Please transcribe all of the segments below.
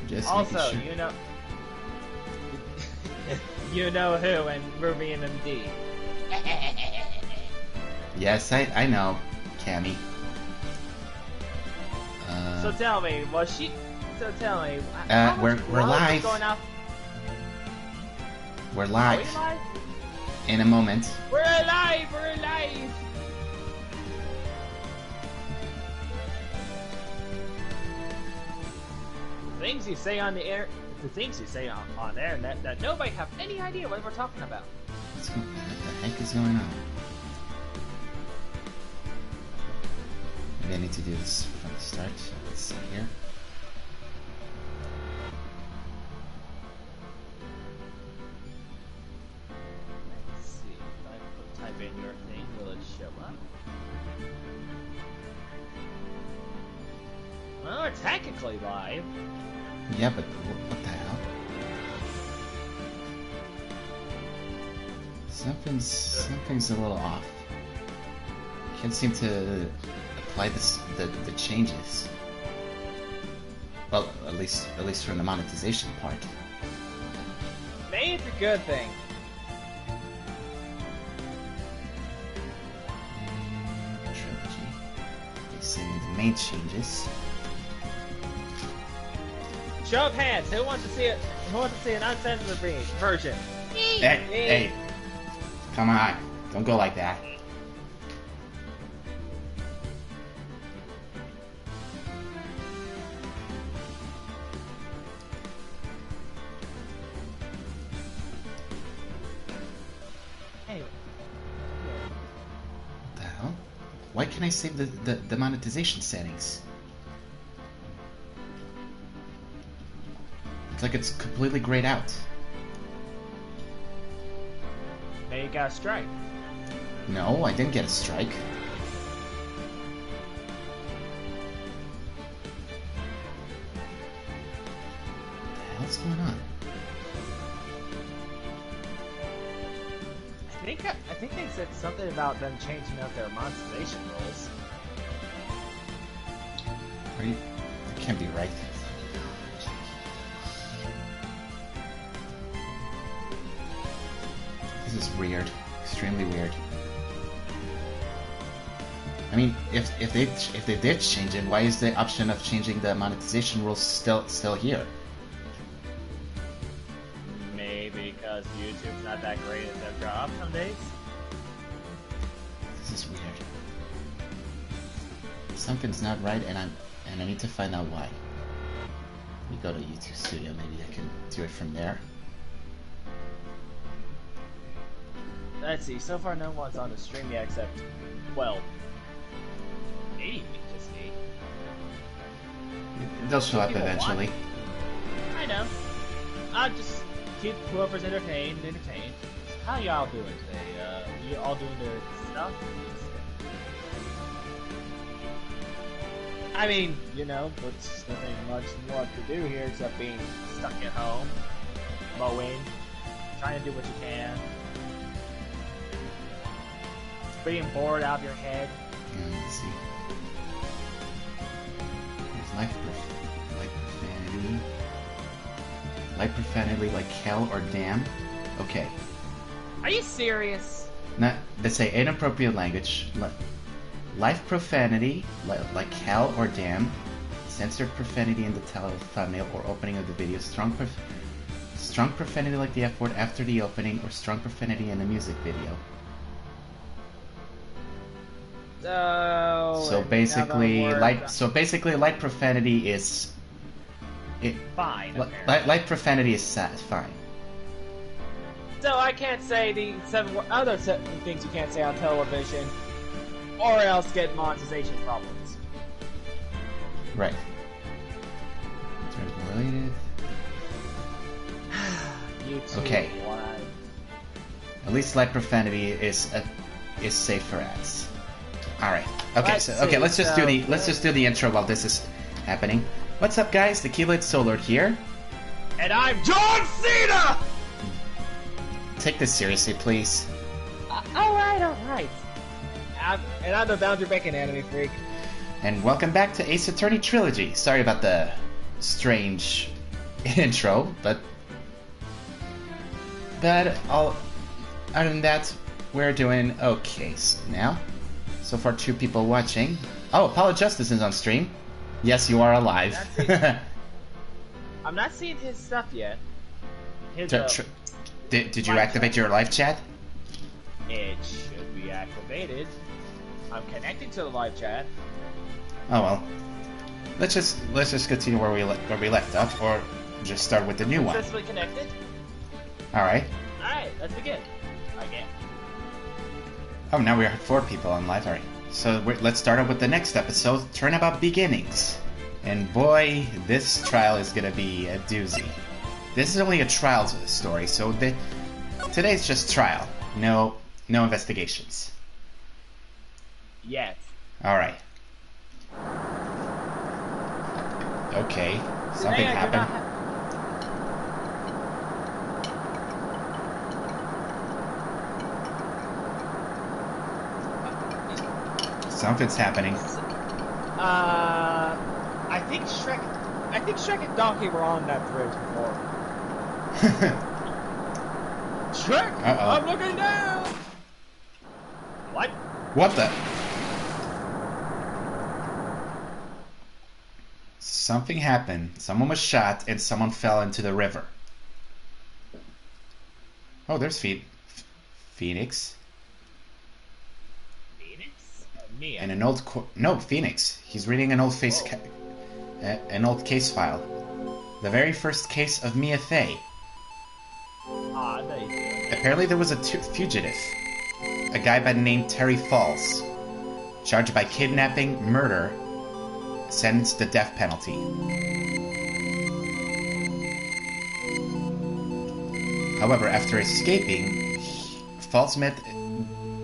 Just Also, sure. you know, you know who and Ruby and MD. Yes, I know, Cammy. So tell me, was she? So tell me, we're live. Going out? We're Are live. we live? In a moment. We're alive! We're alive! The things you say on the air, the things you say on air, that nobody have any idea what we're talking about. What the heck is going on? Maybe I need to do this from the start. Let's see here. Let's see, if I type in your thing, will it show up? Well, we're technically live. Yeah, but what the hell? Something's a little off. Can't seem to apply the changes. Well, at least from the monetization part. Maybe it's a good thing. Trilogy. Fixing the main changes. Show of hands. Who wants to see it? Who wants to see an uncensored version? Hey, come on! Don't go like that. Hey. What the hell? Why can't I save the monetization settings? It's like it's completely grayed out. Maybe you got a strike. No, I didn't get a strike. What the hell's going on? I think they said something about them changing up their monetization rules. Are you? That can't be right. This is weird. Extremely weird. I mean, if they did change it, why is the option of changing the monetization rules still here? Maybe because YouTube's not that great at their job some days. This is weird. Something's not right, and I need to find out why. Let me go to YouTube Studio. Maybe I can do it from there. Let's see, so far no one's on the stream yet except, well, maybe just me. They'll show up People eventually. watch. I know. I'll just keep whoever's entertained. How y'all doing today? You all doing the stuff? I mean, you know, there's nothing much more to do here except being stuck at home, mowing, trying to do what you can. Being bored out of your head. Let's see. There's light profanity. Light profanity like hell or damn. Okay. Are you serious? Not. Let's say inappropriate language. Life profanity like hell or damn. Censored profanity in the title thumbnail or opening of the video. Strong profanity like the F word after the opening, or strong profanity in the music video. So basically, light profanity is fine. Light profanity is fine. So I can't say the other things you can't say on television, or else get monetization problems. Right. Related. YouTube, okay. why? At least light profanity is safe for ads. All right. Okay. Let's just do the intro while this is happening. What's up, guys? The Keylite Solar here. And I'm John Cena! Take this seriously, please. Alright. And I'm the Boundary Breaking Anime Freak. And welcome back to Ace Attorney Trilogy. Sorry about the strange intro, but other than that, we're doing okay now. So far, 2 people watching. Oh, Apollo Justice is on stream. Yes, you are alive. I'm not seeing his stuff yet. Did you activate your live chat? It should be activated. I'm connecting to the live chat. Oh well. Let's just continue where we left off, or just start with the new one. Successfully connected. All right. All right, let's begin. Again. Oh, now we are 4 people on live. All right. So let's start up with the next episode, Turnabout Beginnings. And boy, this trial is gonna be a doozy. This is only a trial story, so today's just trial. No investigations. Yes. All right. Okay. Something happened. Something's happening. I think Shrek and Donkey were on that bridge before. Shrek! Uh-oh. I'm looking down! What? What the? Something happened. Someone was shot and someone fell into the river. Oh, there's Phoenix. Mia. And an old no, Phoenix. He's reading an old an old case file. The very first case of Mia Fey. Apparently there was a fugitive. A guy by the name Terry Falls. Charged by kidnapping, murder, sentenced to the death penalty. However, after escaping, Falls met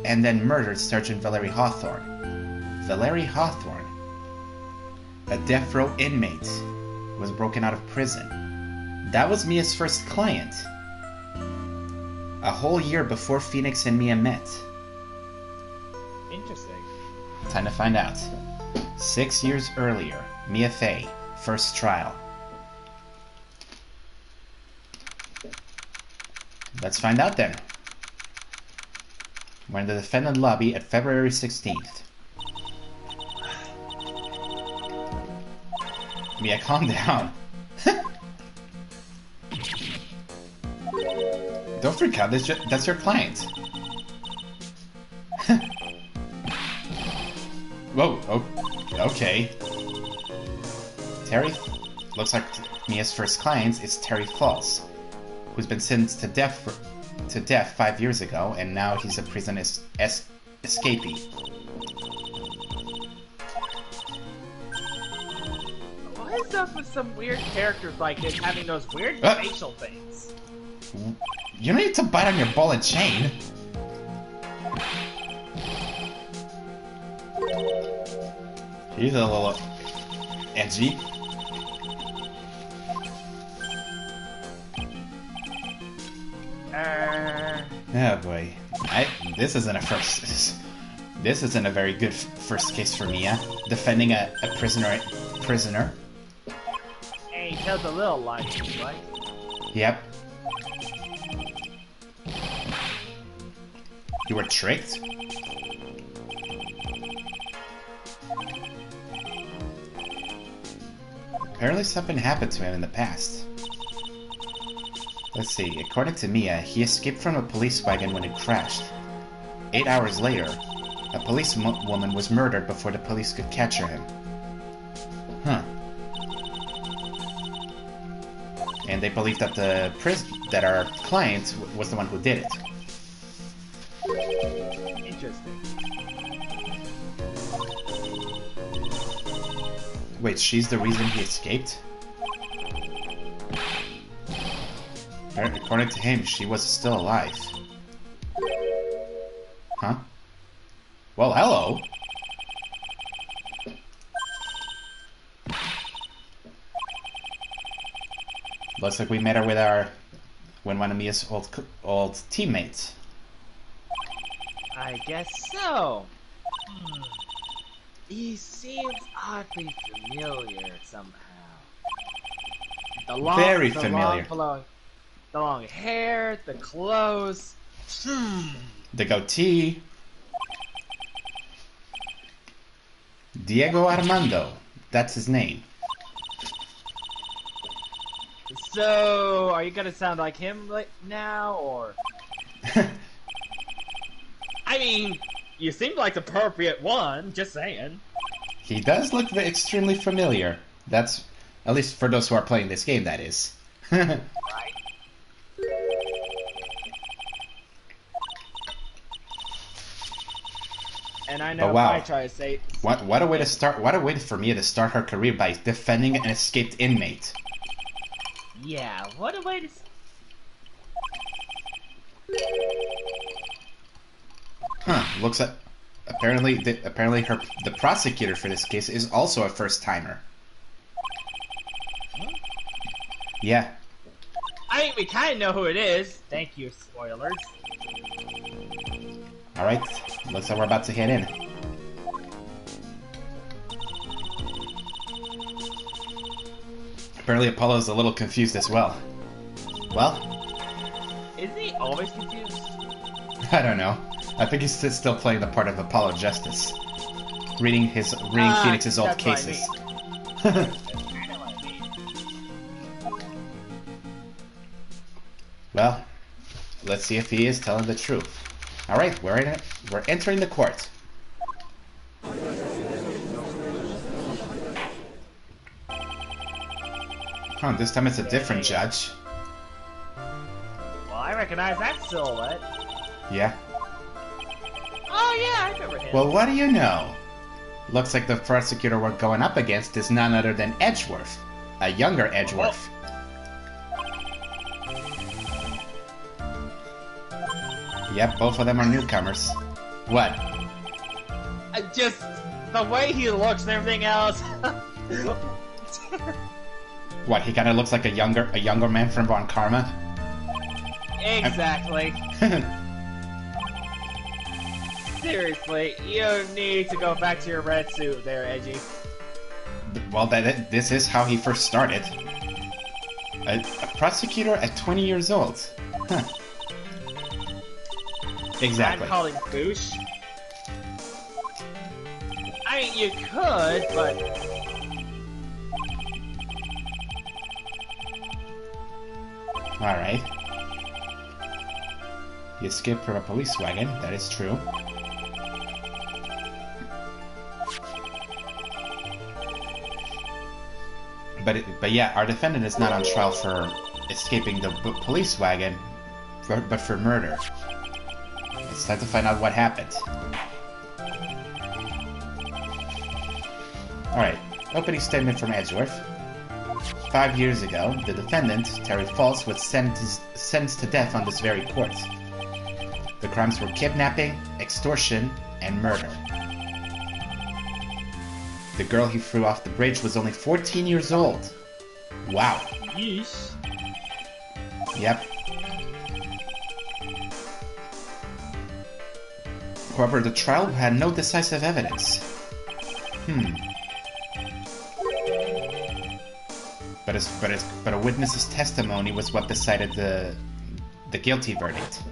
and then murdered Sergeant Valerie Hawthorne. Valerie Hawthorne, a death row inmate, was broken out of prison. That was Mia's first client. A whole year before Phoenix and Mia met. Interesting. Time to find out. 6 years earlier, Mia Fey, first trial. Let's find out then. We're in the defendant lobby at February 16th. Mia, calm down. Don't freak out, that's your client. Whoa, okay. Terry, looks like Mia's first client is Terry Falls, who's been sentenced to death 5 years ago, and now he's a prison escapee. What is up with some weird characters like this having those weird facial things? You don't need to bite on your ball and chain. He's a little edgy. Oh boy, this isn't a very good first case for Mia, defending a prisoner. Hey, he tells a little lie, right? Yep. You were tricked? Apparently something happened to him in the past. Let's see, according to Mia, he escaped from a police wagon when it crashed. 8 hours later, a policewoman was murdered before the police could capture him. Huh. And they believe that that our client was the one who did it. Interesting. Wait, she's the reason he escaped? According to him, she was still alive. Huh? Well, hello! Looks like we met her with one of Mia's old teammates. I guess so. He seems oddly familiar somehow. Very familiar. The long hair, the clothes. The goatee. Diego Armando. That's his name. So, are you gonna sound like him now, or? I mean, you seem like the appropriate one, just saying. He does look extremely familiar. That's, at least for those who are playing this game, that is. Right. And I know wow. if I try to say... What a way to start, what a way for Mia to start her career by defending an escaped inmate. Yeah, what a way to... Huh, looks like... Apparently the prosecutor for this case is also a first-timer. Huh? Yeah. I mean, we kind of know who it is. Thank you, spoilers. Alright, looks like we're about to head in. Apparently Apollo's a little confused as well. Well? Isn't he always confused? I don't know. I think he's still playing the part of Apollo Justice. Reading Phoenix's old cases. Well, let's see if he is telling the truth. Alright, we're entering the court. Huh, this time it's a different judge. Well, I recognize that silhouette. Yeah. Oh yeah, I remember him. Well, what do you know? Looks like the prosecutor we're going up against is none other than Edgeworth. A younger Edgeworth. Yep, both of them are newcomers. What? Just the way he looks and everything else. What, he kind of looks like a younger man from Von Karma? Exactly. Seriously, you need to go back to your red suit there, Edgy. Well, this is how he first started. A prosecutor at 20 years old. Huh. Exactly. I'm calling Boosh. I mean, you could, but... Alright. He escaped from a police wagon, that is true. But yeah, our defendant is not on trial for escaping the police wagon, but for murder. It's time to find out what happened. Alright, opening statement from Edgeworth. 5 years ago, the defendant, Terry Falls, was sentenced to death on this very court. The crimes were kidnapping, extortion, and murder. The girl he threw off the bridge was only 14 years old. Wow. Yeesh. Yep. However, the trial had no decisive evidence. But a witness's testimony was what decided the guilty verdict.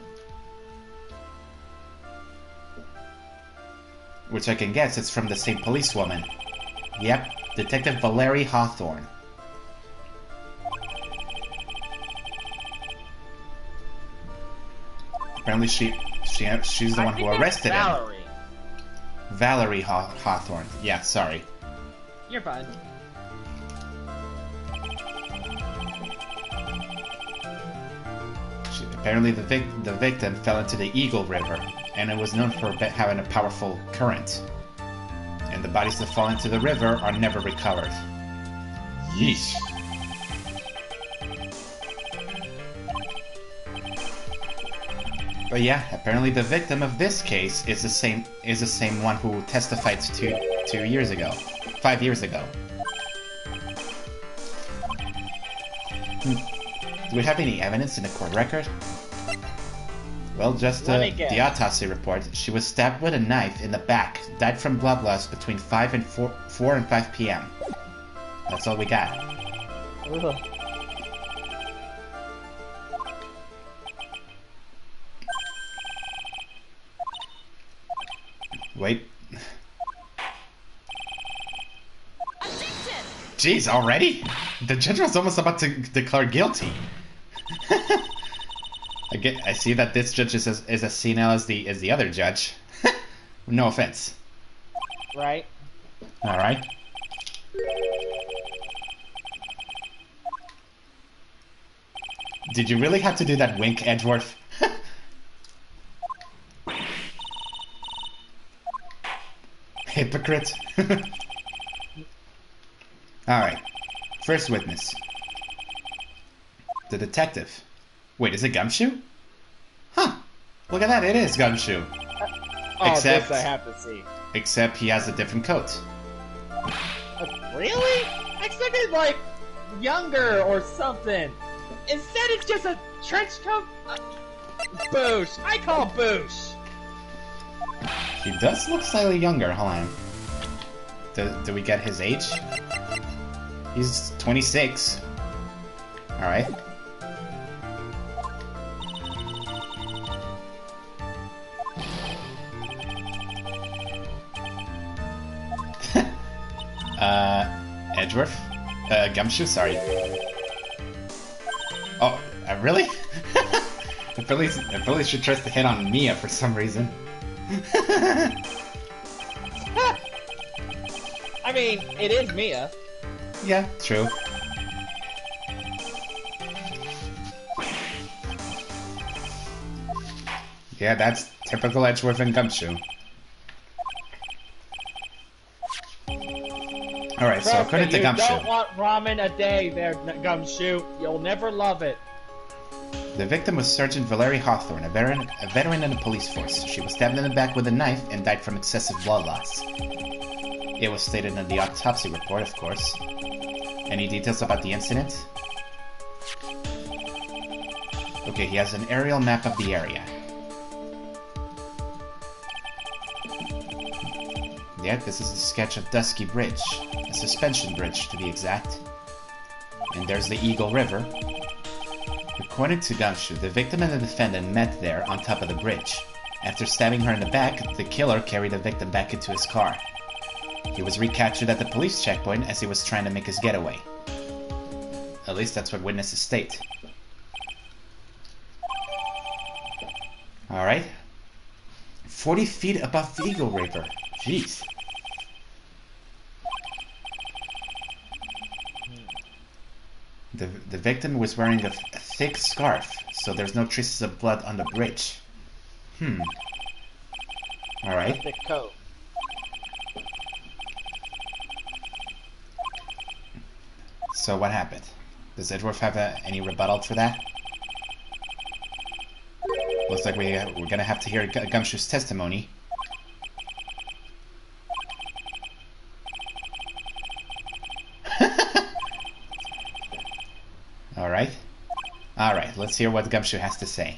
Which I can guess it's from the same policewoman. Yep, Detective Valerie Hawthorne. Apparently she's the one who arrested him. Valerie Hawthorne. Yeah, sorry. You're fine. Apparently the victim fell into the Eagle River, and it was known for having a powerful current. And the bodies that fall into the river are never recovered. Yeesh. But yeah, apparently the victim of this case is the same one who testified 2 years ago. 5 years ago. Do we have any evidence in the court record? Well, just Let me the guess. autopsy report. She was stabbed with a knife in the back. Died from blood loss between 4 and 5 p.m. That's all we got. Ugh. Wait. Jeez, already? The judge was almost about to declare guilty. I see that this judge is as senile as the other judge. No offense. Right? Alright. Did you really have to do that wink, Edgeworth? Hypocrite. Alright. First witness. The detective. Wait, is it Gumshoe? Huh. Look at that, it is Gumshoe. Oh, Except- this I have to see. Except he has a different coat. Really? I expected, like, younger or something. Instead, it's just a trench coat. Boosh. I call Boosh. He does look slightly younger, hold on. Do we get his age? He's 26. Alright. Edgeworth? Gumshoe, sorry. Oh, really? I really should try to hit on Mia for some reason. I mean, it is Mia. Yeah, true. Yeah, that's typical Edgeworth and Gumshoe. Alright, so according to you Gumshoe, don't want ramen a day there, Gumshoe. You'll never love it. the victim was Sergeant Valerie Hawthorne, a veteran in the police force. She was stabbed in the back with a knife and died from excessive blood loss. It was stated in the autopsy report, of course. Any details about the incident? Okay, he has an aerial map of the area. Yeah, this is a sketch of Dusky Bridge. A suspension bridge, to be exact. And there's the Eagle River. According to Gumshoe, the victim and the defendant met there on top of the bridge. After stabbing her in the back, the killer carried the victim back into his car. He was recaptured at the police checkpoint as he was trying to make his getaway. At least that's what witnesses state. Alright. 40 feet above the Eagle River. Jeez. The victim was wearing a thick scarf, so there's no traces of blood on the bridge. Alright. The coat. So what happened? Does Edgeworth have any rebuttal for that? Looks like we're gonna have to hear Gumshoe's testimony. Alright, let's hear what Gumshoe has to say.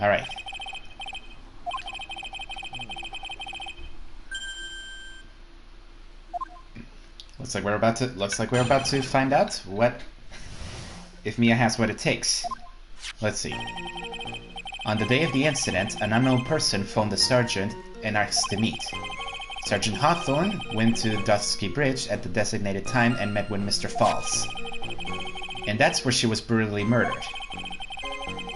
Alright. Looks like we're about to find out what if Mia has what it takes. Let's see. On the day of the incident, an unknown person phoned the sergeant and asked to meet. Sergeant Hawthorne went to Dusky Bridge at the designated time and met with Mr. Falls. And that's where she was brutally murdered.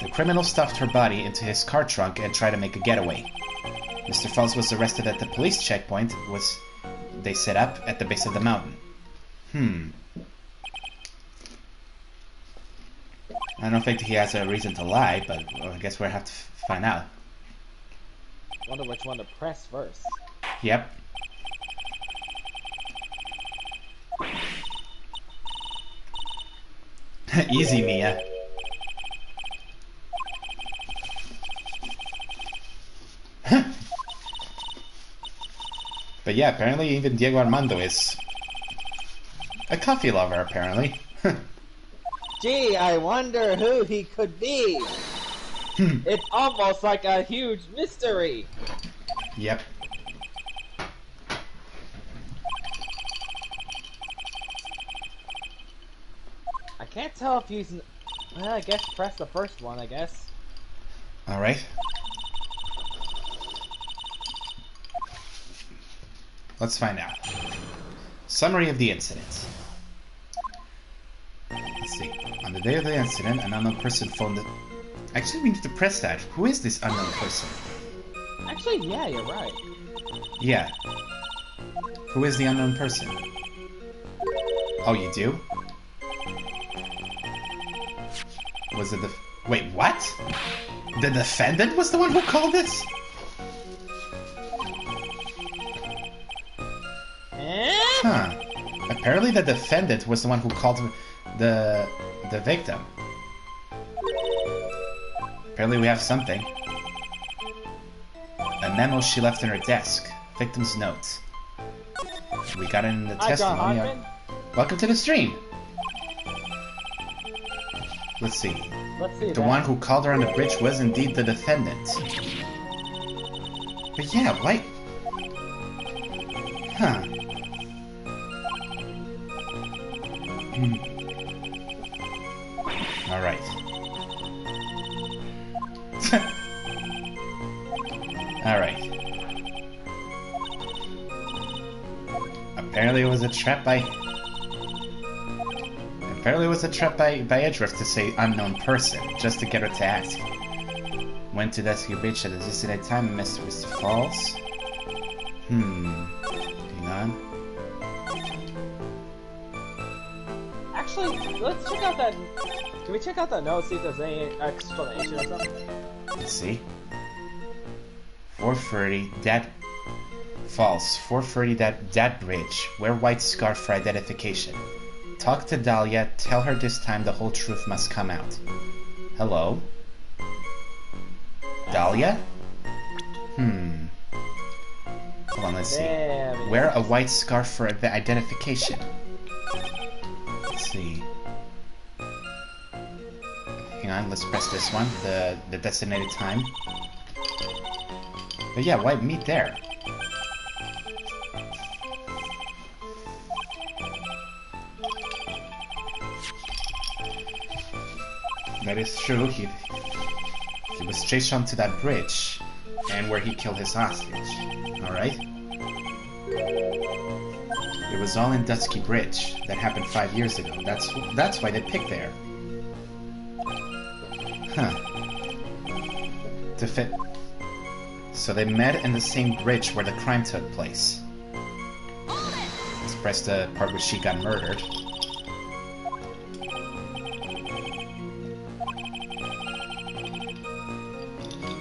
The criminal stuffed her body into his car trunk and tried to make a getaway. Mr. Falls was arrested at the police checkpoint they set up at the base of the mountain. I don't think he has a reason to lie, but I guess we'll have to find out. Wonder which one to press first. Yep. Easy, Mia. But yeah, apparently even Diego Armando is a coffee lover, apparently. Gee, I wonder who he could be. It's almost like a huge mystery. Yep. I can't tell if he's... Well, I guess press the first one, I guess. Alright. Let's find out. Summary of the incident. Let's see. On the day of the incident, an unknown person phoned the... Actually, we need to press that. Who is this unknown person? Actually, yeah, you're right. Yeah. Who is the unknown person? Oh, you do? Was it the... Wait, what? The defendant was the one who called this? Huh. Apparently the defendant was the one who called the victim. Apparently we have something. A memo she left in her desk. Victim's note. We got it in the testimony. Welcome to the stream. Let's see. The one who called her on the bridge was indeed the defendant. But yeah, why? Huh. Alright. Alright. Apparently it was a trap by Edgeworth to say unknown person, just to get her to ask. Went to Dusky Beach at a designated time and messed with Mr. Falls. Hang on. Actually, let's check out that... Can we check out that note, see if there's any explanation or something? Let's see. 4:30, that... False. 4:30, that bridge. Wear white scarf for identification. Talk to Dahlia, tell her this time the whole truth must come out. Hello? Dahlia? Hold on, let's see. Wear a white scarf for identification. Let's see. Hang on, let's press this one, the designated time. But yeah, why meet there? That is true, he was chased onto that bridge, and where he killed his hostage. Alright? It was all in Dusky Bridge. That happened 5 years ago. That's why they picked there. Huh. To fit... So they met in the same bridge where the crime took place. Let's press the part where she got murdered.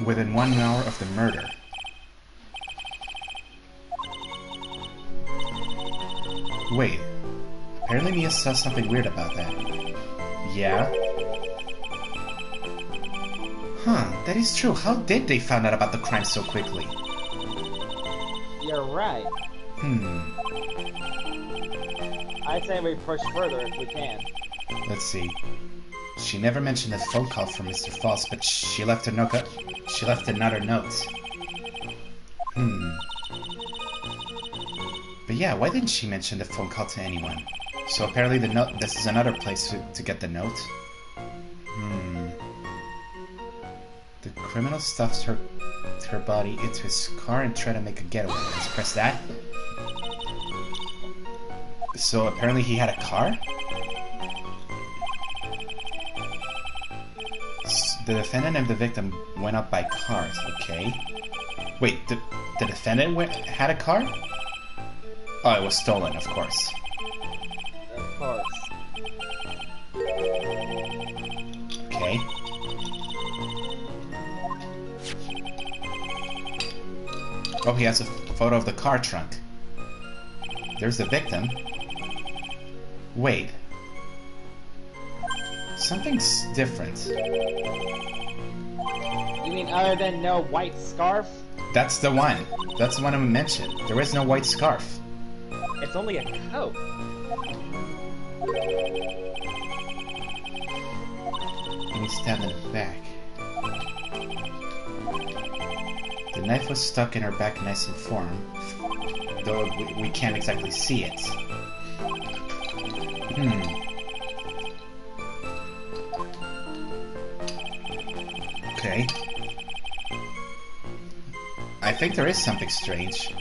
Within 1 hour of the murder. Wait. Apparently Mia saw something weird about that. Yeah? Huh, that is true. How did they find out about the crime so quickly? You're right. I'd say we push further if we can. Let's see. She never mentioned a phone call from Mr. Falls, but she left a note. She left another note. But yeah, why didn't she mention the phone call to anyone? So apparently the note. This is another place to get the note. The criminal stuffs her body into his car and tried to make a getaway. Let's press that. So apparently he had a car? The defendant and the victim went up by cars, okay. Wait, the defendant had a car? Oh, it was stolen, of course. Of course. Okay. Oh, he has a photo of the car trunk. There's the victim. Wait. Something's different. You mean other than no white scarf? That's the one. That's the one I mentioned. There is no white scarf. It's only a coat. being stabbed in the back. The knife was stuck in her back nice and firm, though we can't exactly see it. Okay. I think there is something strange.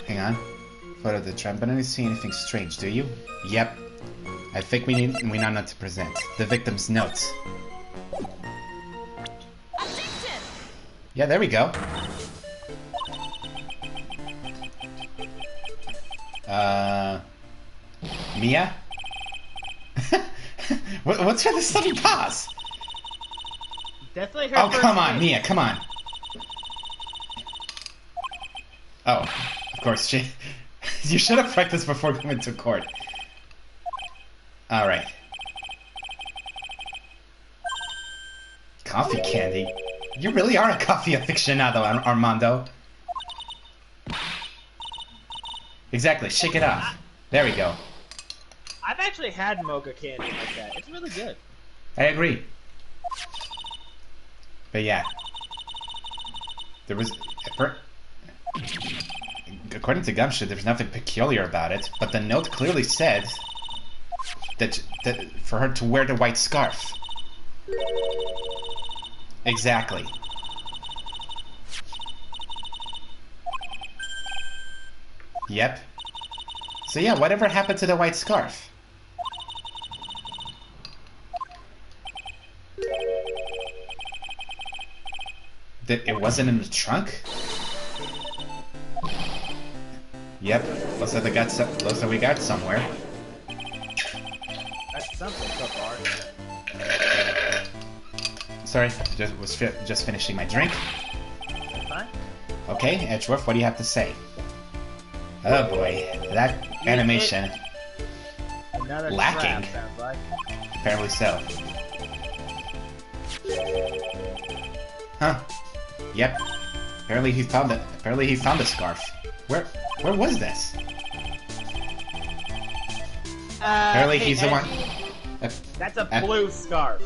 Hang on. Photo of the trap, but I don't see anything strange, do you? Yep. I think we know not to present. The victim's notes. Yeah, there we go. Mia? What's with the sudden pause? Definitely her Oh, first come on, name. Mia, come on. Oh, of course, you should have practiced before going to court. Alright. Coffee candy? You really are a coffee aficionado, Armando. Exactly, shake it off. There we go. I've actually had mocha candy like that. It's really good. I agree. But yeah. There was... According to Gumshoe, there's nothing peculiar about it, but the note clearly said that for her to wear the white scarf. Exactly. Yep. So yeah, whatever happened to the white scarf? It wasn't in the trunk? Yep, looks like we got somewhere. That's something so far. Sorry, was just finishing my drink. Fine. Okay, Edgeworth, what do you have to say? Oh boy, that animation. Another lacking. trap, sounds like. Apparently so. Huh. Yep. Apparently he found it. Apparently he found the scarf. Where was this? Apparently hey, he's the one. That's a blue scarf.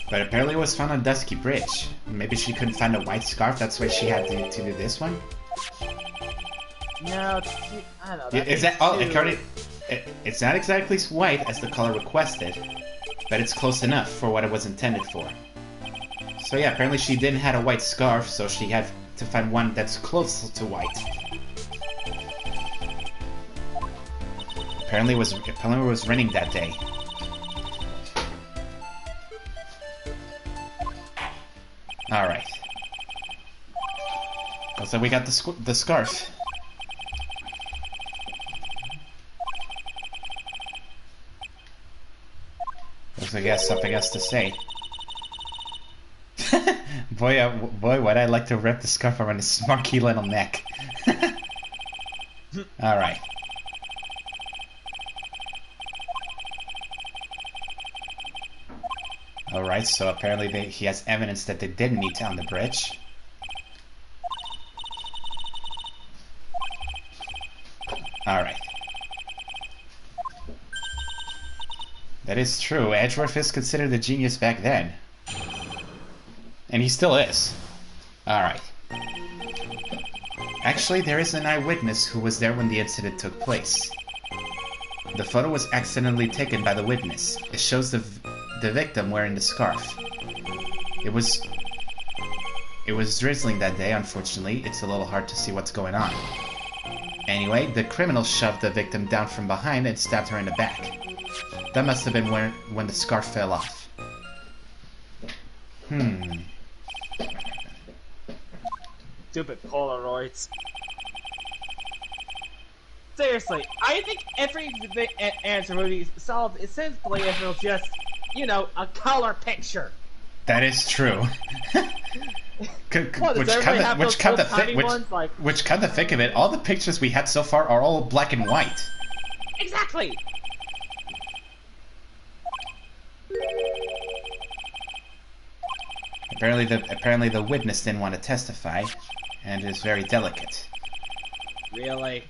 But apparently it was found on Dusky Bridge. Maybe she couldn't find a white scarf, that's why she had to do this one? No, I don't know. Is that... Oh, it's not exactly white as the color requested, but it's close enough for what it was intended for. So yeah, apparently she didn't have a white scarf, so she had to find one that's close to white. Apparently it was raining that day. Alright. So we got the scarf. Looks like he has something else to say. boy, would I like to wrap the scarf around his smarky little neck. Alright. Alright, so apparently he has evidence that they did meet on the bridge. Alright. That is true. Edgeworth is considered a genius back then. And he still is. Alright. Actually, there is an eyewitness who was there when the incident took place. The photo was accidentally taken by the witness. It shows the victim wearing the scarf. It was drizzling that day, unfortunately. It's a little hard to see what's going on. Anyway, the criminal shoved the victim down from behind and stabbed her in the back. That must have been when the scarf fell off. Stupid Polaroids. Seriously, I think every answer would be solved simply if it was just, you know, a color picture. That is true. Which come to think of it, all the pictures we had so far are all black and white. Exactly. Apparently the witness didn't want to testify, and is very delicate. Really?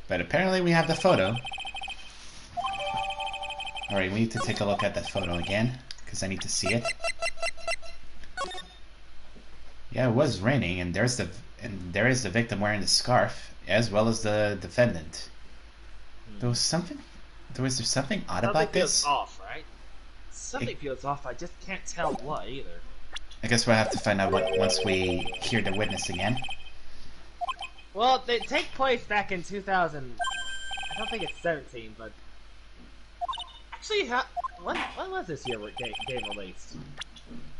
But apparently we have the photo. Alright, we need to take a look at that photo again, because I need to see it. Yeah, it was raining, and there is the victim wearing the scarf, as well as the defendant. There was something odd about this? Something feels off, right? Something feels off, I just can't tell what either. I guess we'll have to find out once we hear the witness again. Well, they take place back in 2000. I don't think it's 17, but actually, when was this year game released?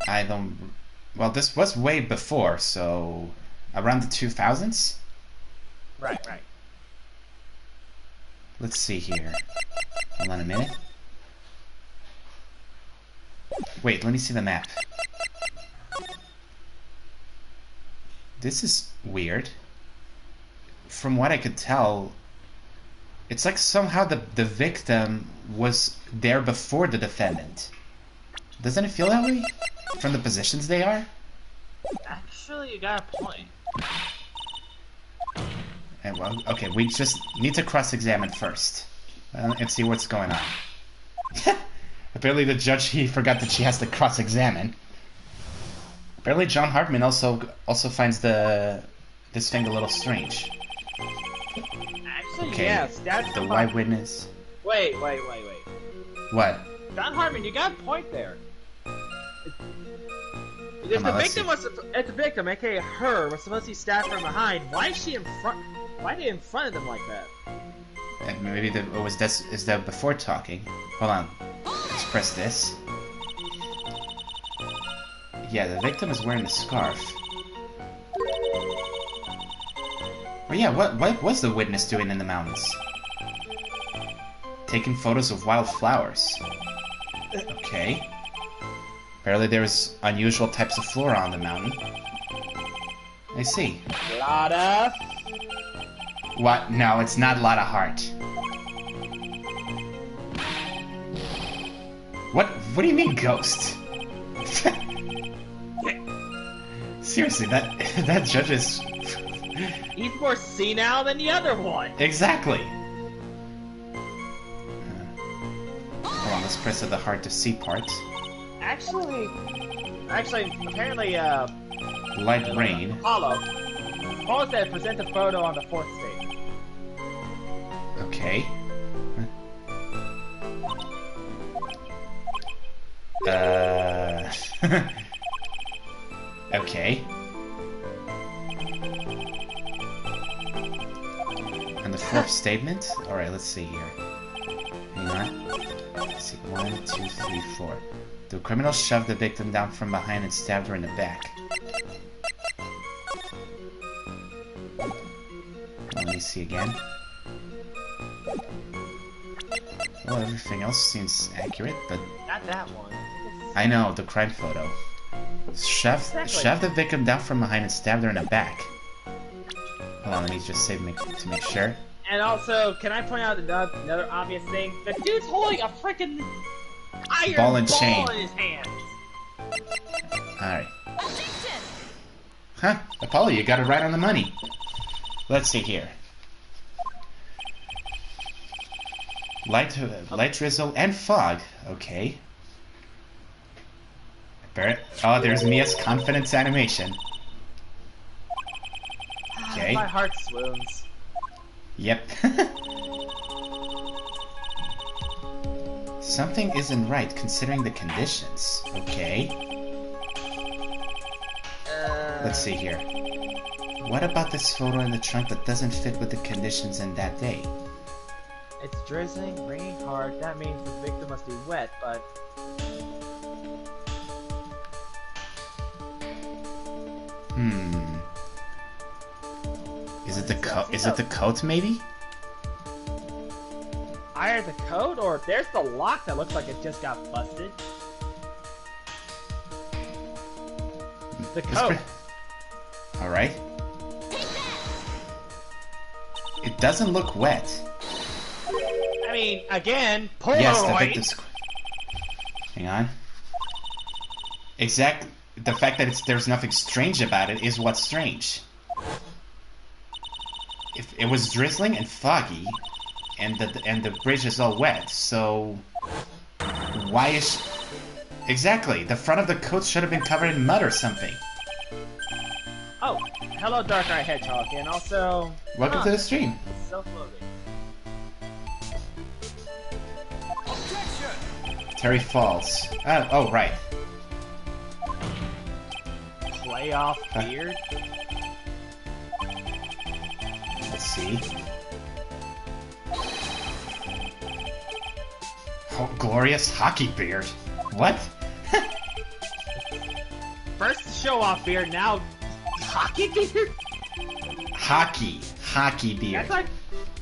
I don't. Well, this was way before, so around the 2000s. Right. Let's see here. Hold on a minute. Wait, let me see the map. This is weird. From what I could tell, it's like somehow the victim was there before the defendant. Doesn't it feel that way? From the positions they are? Actually, you got a point. And well, okay, we just need to cross-examine first. And see what's going on. Apparently the judge, he forgot that she has to cross-examine. Apparently John Hartman also finds this thing a little strange. Actually, Okay, yes, that's the white witness. Wait. What? John Hartman, you got a point there. If the victim if the victim, aka her, was supposed to be stabbed from behind, why is she in front? Why are they in front of them like that? And maybe is that before talking? Hold on. Let's press this. Yeah, the victim is wearing a scarf. Oh yeah, what was the witness doing in the mountains? Taking photos of wild flowers. Okay. Apparently there's unusual types of flora on the mountain. I see. Lotta. What? No, it's not Lotta Hart. What do you mean ghost? Seriously, that judge is... He's more senile than the other one. Exactly. Hold on, let's press the hard to see part. Actually, apparently, Light rain. Paul said present the photo on the fourth stage. Okay. Okay. And the fourth statement? Alright, let's see here. Hang on. Let's see. 1, 2, 3, 4. The criminal shoved the victim down from behind and stabbed her in the back. Let me see again. Well, everything else seems accurate, but... Not that one. I know, the crime photo. Shoved the victim down from behind and stabbed her in the back. Hold on, let me just save to make sure. And also, can I point out another obvious thing? The dude's holding a freaking iron ball and chain in his hands. Alright. Huh, Apollo, you got it right on the money. Let's see here. Light drizzle and fog. Okay. Oh, there's Mia's confidence animation. Okay. My heart swoons. Yep. Something isn't right considering the conditions. Okay. Let's see here. What about this photo in the trunk that doesn't fit with the conditions in that day? It's drizzling, raining hard. That means the victim must be wet, but... Is it the coat? Is it the coat, maybe? Either the coat, or there's the lock that looks like it just got busted. The coat. Alright. It doesn't look wet. I mean, again, Polaroid. Yes, the victim's... Hang on. The fact that there's nothing strange about it is what's strange. it was drizzling and foggy, and the bridge is all wet. So why is exactly the front of the coat should have been covered in mud or something? Oh, hello, Dark Eye Hedgehog, and also Welcome to the stream. Self-loading. Terry Falls. Oh, right. Playoff beard. Let's see. Oh, glorious hockey beard. What? First show off beard, now hockey beard. Hockey beard. That's like,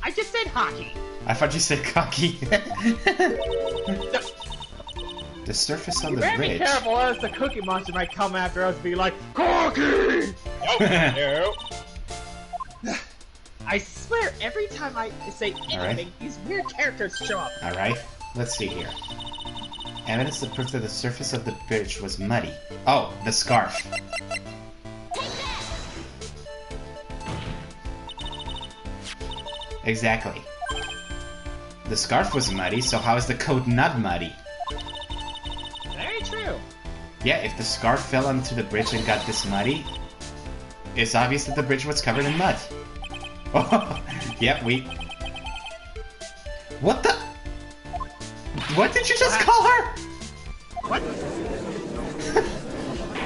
I just said hockey. I thought you said cocky. The surface on the You better bridge. be careful, or else the Cookie Monster might come after us and be like, cocky. Nope. I swear, every time I say anything, these weird characters show up. Alright, let's see here. Evidence that proves that the surface of the bridge was muddy. Oh, the scarf. Exactly. The scarf was muddy, so how is the coat not muddy? Very true. Yeah, if the scarf fell onto the bridge and got this muddy, it's obvious that the bridge was covered in mud. Oh, yep, What the? What did you just call her? What?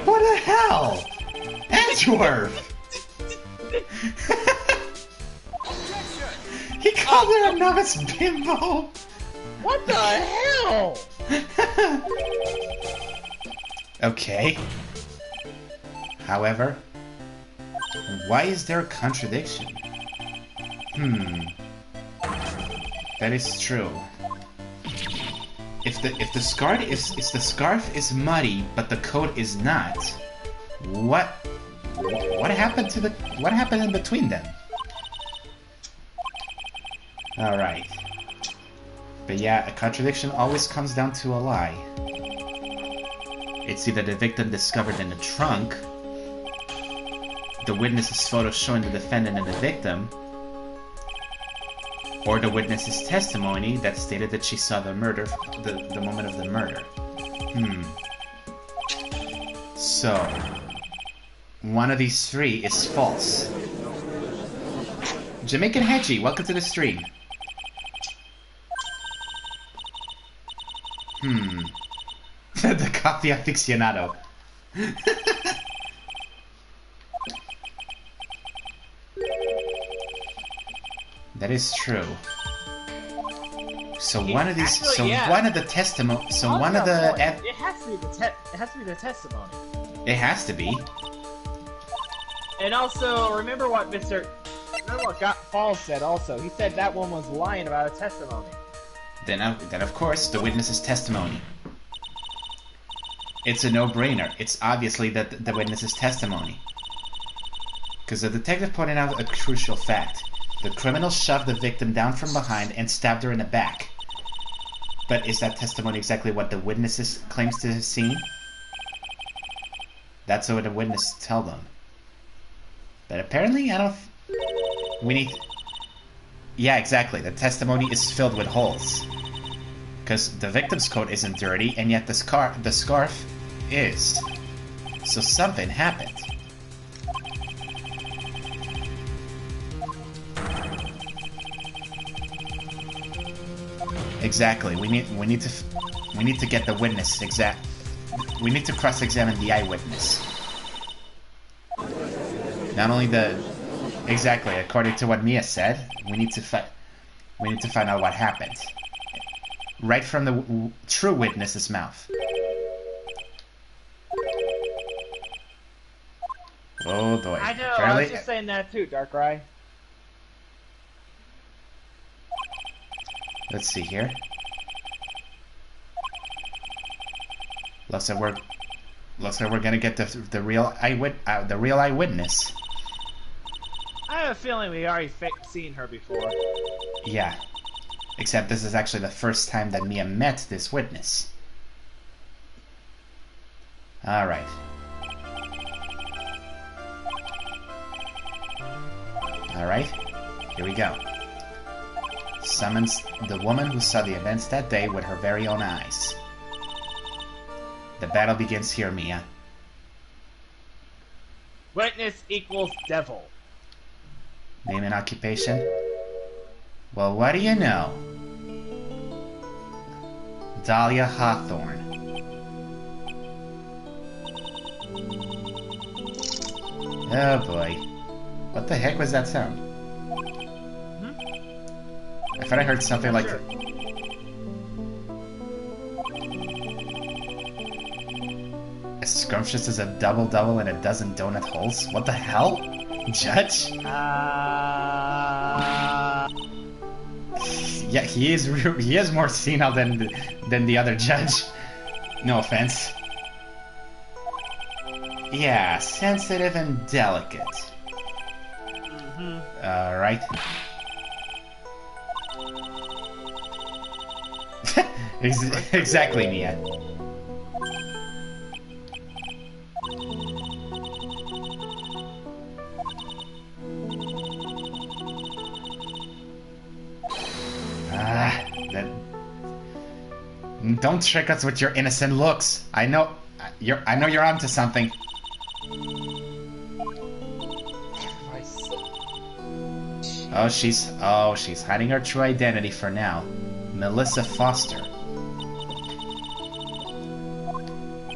What the hell? Edgeworth! He called her a novice bimbo! What the hell? Okay. However, why is there a contradiction? That is true. If the scarf is muddy, but the coat is not, what happened in between them? All right. But yeah, a contradiction always comes down to a lie. It's either the victim discovered in the trunk, the witness's photo showing the defendant and the victim, or the witness's testimony that stated that she saw the murder, the moment of the murder. So, one of these three is false. Jamaican Hedgie, welcome to the stream. The coffee aficionado. That is true. So one of these, one of the testimony, it has to be the testimony. It has to be. And also, remember what Falls said. Also, he said that one was lying about a testimony. Then of course, the witness's testimony. It's a no-brainer. It's obviously the witness's testimony. Because the detective pointed out a crucial fact. The criminal shoved the victim down from behind and stabbed her in the back. But is that testimony exactly what the witness claims to have seen? That's what the witness tell them. But apparently, yeah, exactly. The testimony is filled with holes. Because the victim's coat isn't dirty, and yet the scarf is. So something happened. Exactly. We need to get the witness we need to cross-examine the eyewitness. Not only exactly according to what Mia said, we need to find out what happened. Right from the true witness's mouth. Oh boy. I know, I was just saying that too, Darkrai. Let's see here. Looks like we're gonna get the real eyewitness. I have a feeling we already seen her before. Yeah. Except this is actually the first time that Mia met this witness. Alright. Alright. Here we go. Summons the woman who saw the events that day with her very own eyes. The battle begins here, Mia. Witness equals devil. Name and occupation? Well, what do you know? Dahlia Hawthorne. Oh boy. What the heck was that sound? I thought I heard something like... As scrumptious as a double-double and a dozen donut holes? What the hell? Judge? Yeah, he is more senile than the other judge. No offense. Yeah, sensitive and delicate. Alright. Exactly, Mia. Don't trick us with your innocent looks. I know you're onto something. Oh, she's hiding her true identity for now. Melissa Foster.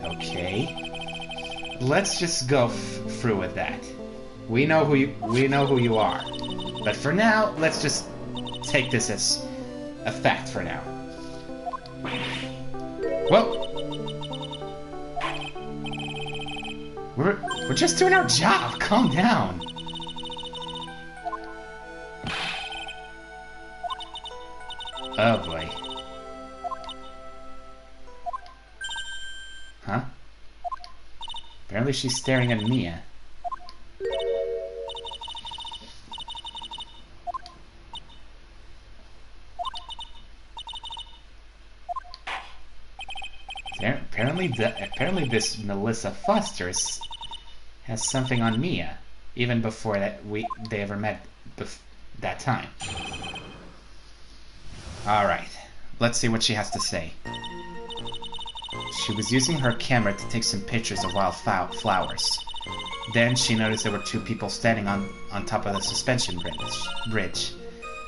Okay. Let's just go through with that. We know who you are. But for now, let's just take this as a fact for now. Whoa! We're just doing our job. Calm down. Oh boy. Huh? Apparently she's staring at Mia. Apparently this Melissa Foster has something on Mia, even before they ever met that time. Alright, let's see what she has to say. She was using her camera to take some pictures of wild flowers. Then she noticed there were two people standing on top of the suspension bridge.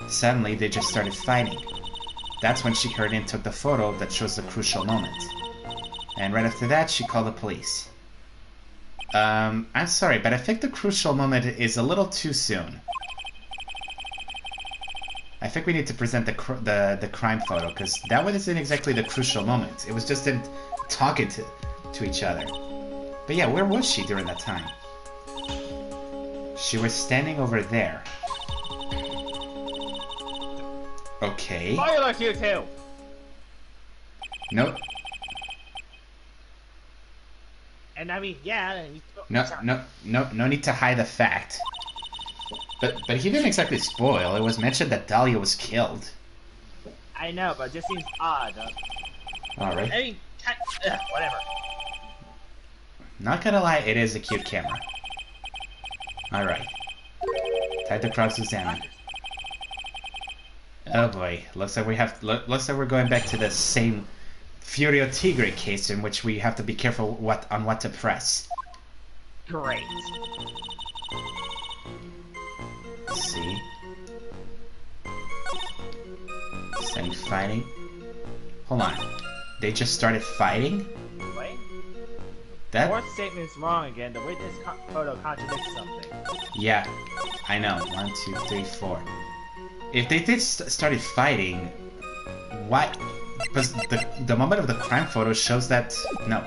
Suddenly, they just started fighting. That's when she hurried and took the photo that shows the crucial moment. And right after that, she called the police. I'm sorry, but I think the crucial moment is a little too soon. I think we need to present the crime photo, because that one isn't exactly the crucial moment. It was just them talking to each other. But yeah, where was she during that time? She was standing over there. Okay. Fire like you too. No. And I mean, yeah. No need to hide the fact. But he didn't exactly spoil. It was mentioned that Dahlia was killed. I know, but it just seems odd. Alright. I mean, whatever. Not gonna lie, it is a cute camera. Alright. Time to cross-examine. Oh boy, looks like we're going back to the same Furio Tigre case in which we have to be careful on what to press. Great. Let's see. Starting fighting. Hold on. They just started fighting? Wait. That Fourth statement is wrong again. The witness photo contradicts something. Yeah, I know. 1, 2, 3, 4. If they did started fighting, why? Because the moment of the crime photo shows that... No,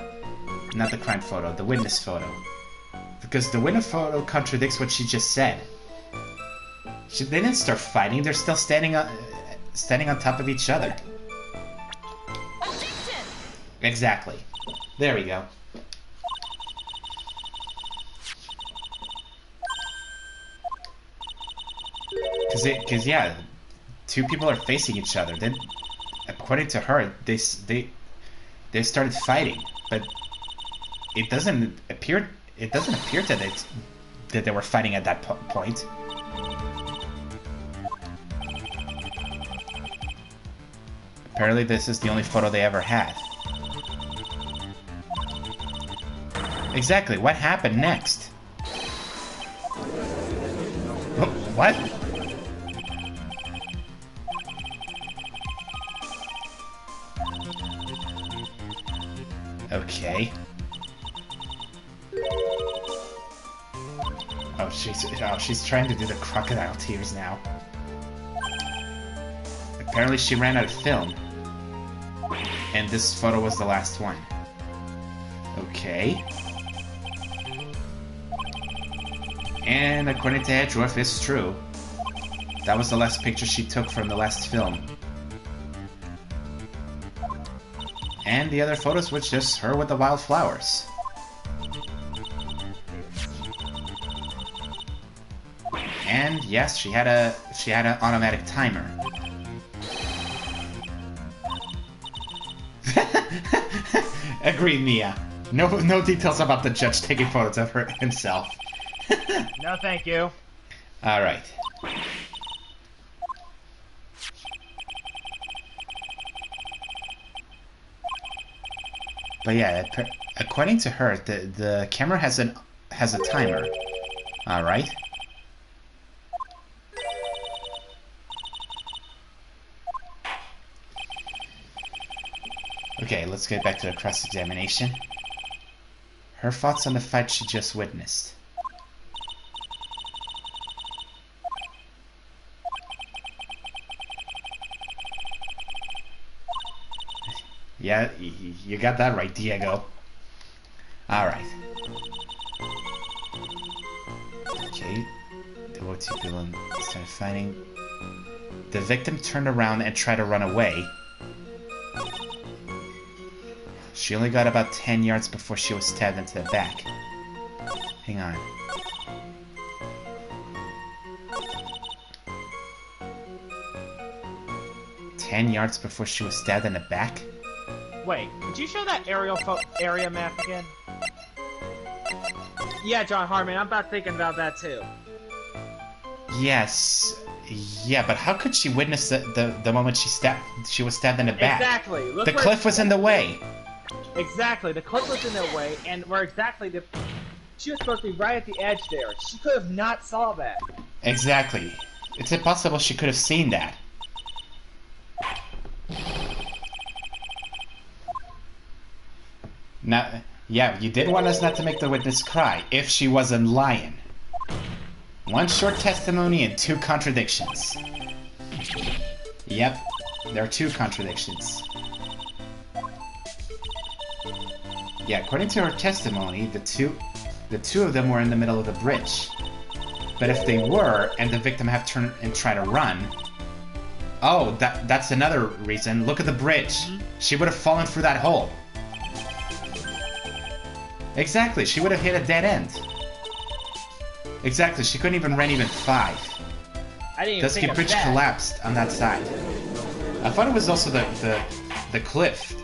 not the crime photo, the witness photo. Because the witness photo contradicts what she just said. They didn't start fighting, they're still standing on top of each other. Objection! Exactly. There we go. Because yeah, two people are facing each other. Then, according to her, they started fighting, but it doesn't appear that they were fighting at that point. Apparently this is the only photo they ever had. Exactly, what happened next? Oh, what? Okay. Oh, she's trying to do the crocodile tears now. Apparently she ran out of film. And this photo was the last one. Okay. And according to Edgeworth, it's true. That was the last picture she took from the last film. And the other photos was just her with the wildflowers. And yes, she had an automatic timer. Agreed, Mia. No details about the judge taking photos of her himself. No, thank you. All right. But yeah, according to her, the camera has a timer. All right. Okay, let's get back to the cross-examination. Her thoughts on the fight she just witnessed. Yeah, you got that right, Diego. Alright. Okay. The OT villain started fighting. The victim turned around and tried to run away. She only got about 10 yards before she was stabbed into the back. Hang on. "10 yards before she was stabbed in the back?" Wait, could you show that area map again? Yeah, John Harmon, I'm about thinking about that too. Yes. Yeah, but how could she witness the moment she was stabbed in the back? Exactly. Look the cliff was in the way. Exactly, the cliff was in their way, and where exactly she was supposed to be right at the edge there. She could have not saw that. Exactly. It's impossible she could have seen that. Now, yeah, you did want us not to make the witness cry, if she wasn't lying. One short testimony and 2 contradictions. Yep, there are 2 contradictions. Yeah, according to her testimony, the two of them were in the middle of the bridge. But if they were, and the victim had turned and tried to run... Oh, that's another reason. Look at the bridge. She would have fallen through that hole. Exactly, she would have hit a dead end. Exactly, she couldn't even run even 5. I didn't even think of bridge that. collapsed on that side. I thought it was also the cliff.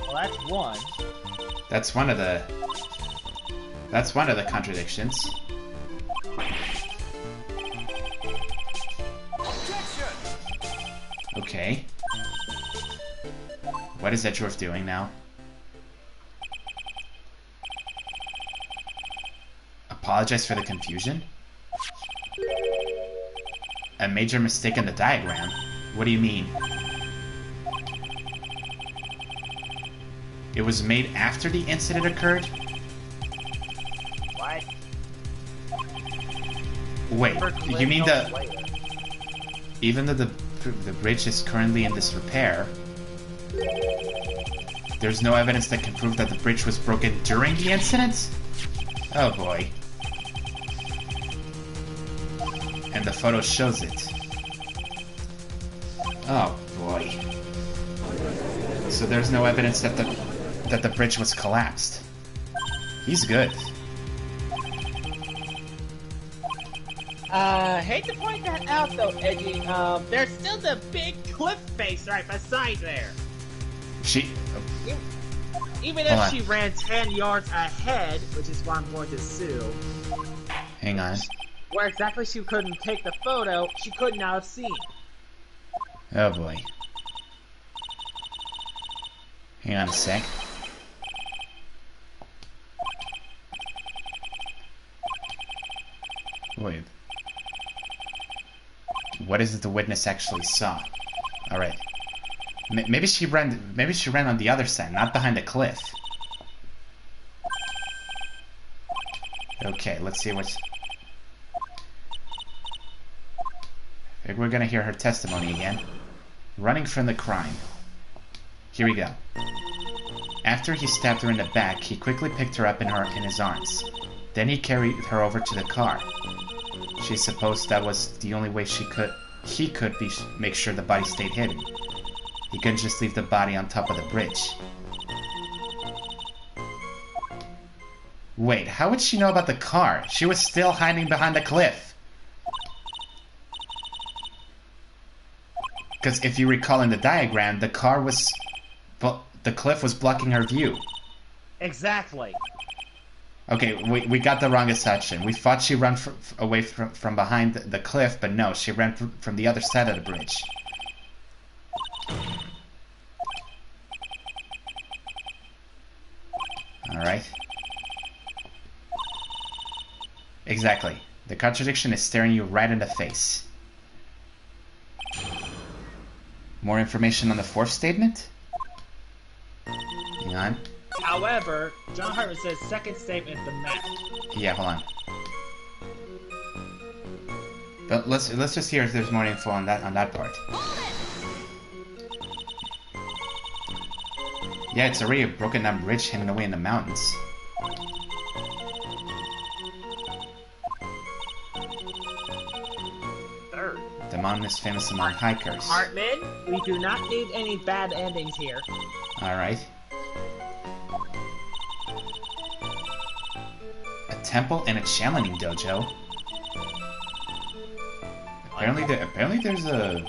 Well, that's one. That's one of the contradictions. Okay. What is Edgeworth doing now? Apologize for the confusion? A major mistake in the diagram? What do you mean? It was made after the incident occurred? What? Wait, you mean even though the bridge is currently in disrepair, there's no evidence that can prove that the bridge was broken during the incident? Oh boy. And the photo shows it. Oh boy. So there's no evidence that the bridge was collapsed. He's good. Hate to point that out though, Edgy. There's still the big cliff face right beside there. Even if she ran 10 yards ahead, which is why I'm going to sue. Hang on. Where exactly she couldn't take the photo, she could not have seen. Oh boy. Hang on a sec. Wait. What is it the witness actually saw? Alright. Maybe she ran on the other side, not behind the cliff. Okay, let's see what's... I think we're gonna hear her testimony again. Running from the crime. Here we go. After he stabbed her in the back, he quickly picked her up in his arms. Then he carried her over to the car. She supposed that was the only way he could make sure the body stayed hidden. He couldn't just leave the body on top of the bridge. Wait, how would she know about the car? She was still hiding behind the cliff. Because if you recall in the diagram, the cliff was blocking her view. Exactly. Okay, we got the wrong assumption. We thought she ran away from behind the cliff, but no, she ran from the other side of the bridge. Alright. Exactly. The contradiction is staring you right in the face. More information on the fourth statement? Hang on. However, John Hartman says second statement, the map. Yeah, hold on. But let's just hear if there's more info on that part. Yeah, it's already a broken down bridge hidden away in the mountains. Third. The mountain is famous among hikers. Hartman, we do not need any bad endings here. Alright. A temple and a channeling dojo. Apparently there's a...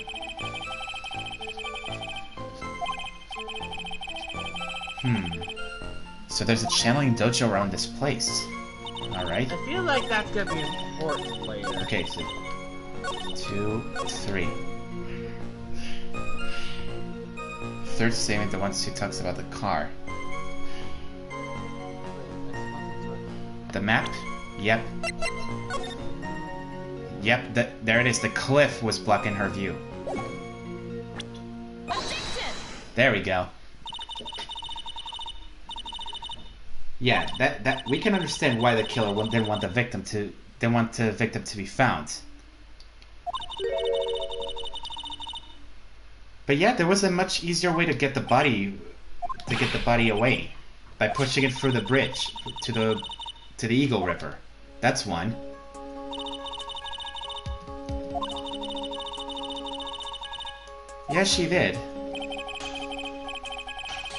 So there's a channeling dojo around this place. Alright. I feel like that's gonna be important later. Okay, so... 2, 3. Third statement, the one who talks about the car. The map? Yep. Yep, there it is. The cliff was blocking her view. There we go. Yeah, that we can understand why the killer didn't want the victim to be found. But yeah, there was a much easier way to get the body away, by pushing it through the bridge to the Eagle River. That's one. Yeah, she did.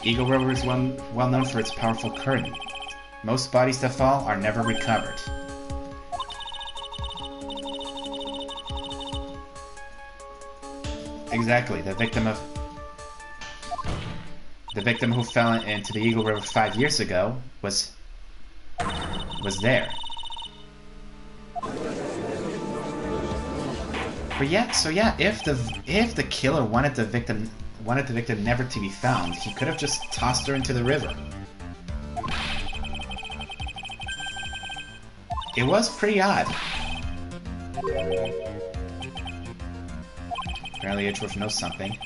Eagle River is well known for its powerful current. Most bodies that fall are never recovered. Exactly, the victim who fell into the Eagle River 5 years ago was there. But yeah, so yeah, if the killer wanted the victim never to be found, he could have just tossed her into the river. It was pretty odd. Apparently Edgeworth knows something.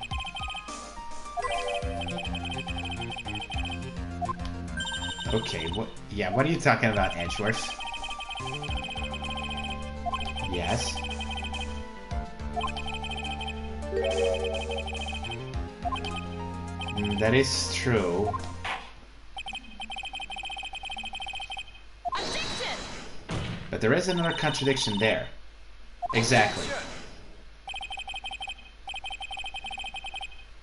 Okay, what are you talking about, Edgeworth? Yes. That is true. But there is another contradiction there. Exactly.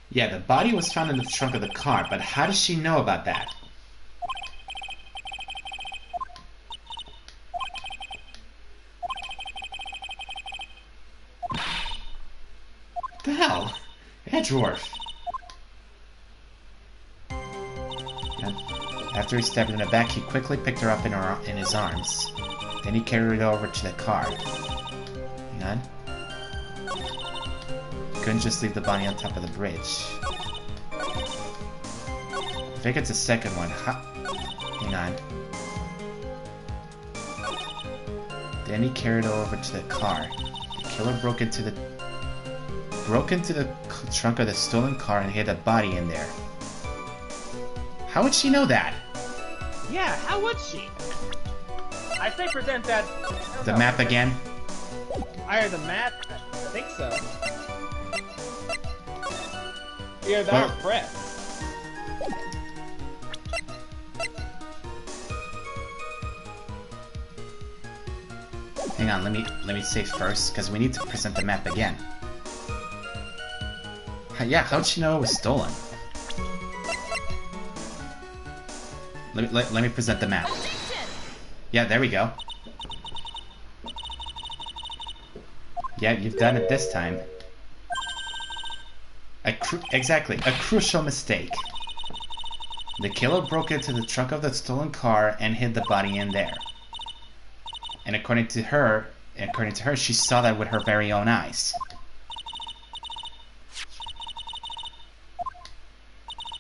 Yeah, the body was found in the trunk of the car, but how does she know about that? What the hell? Edgeworth! After he stabbed her in the back, he quickly picked her up in his arms. Then he carried it over to the car. Hang on. Couldn't just leave the body on top of the bridge. I think it's the second one. Hang on. Then he carried it over to the car. The killer broke into the trunk of the stolen car and hid a body in there. How would she know that? Yeah, how would she? I say present that... The map again? Either the map? I think so. Either that or press. Hang on, let me save first, because we need to present the map again. Yeah, how'd she know it was stolen? Let me present the map. Yeah, there we go. Yeah, you've done it this time. Exactly, a crucial mistake. The killer broke into the trunk of the stolen car and hid the body in there. And according to her, she saw that with her very own eyes.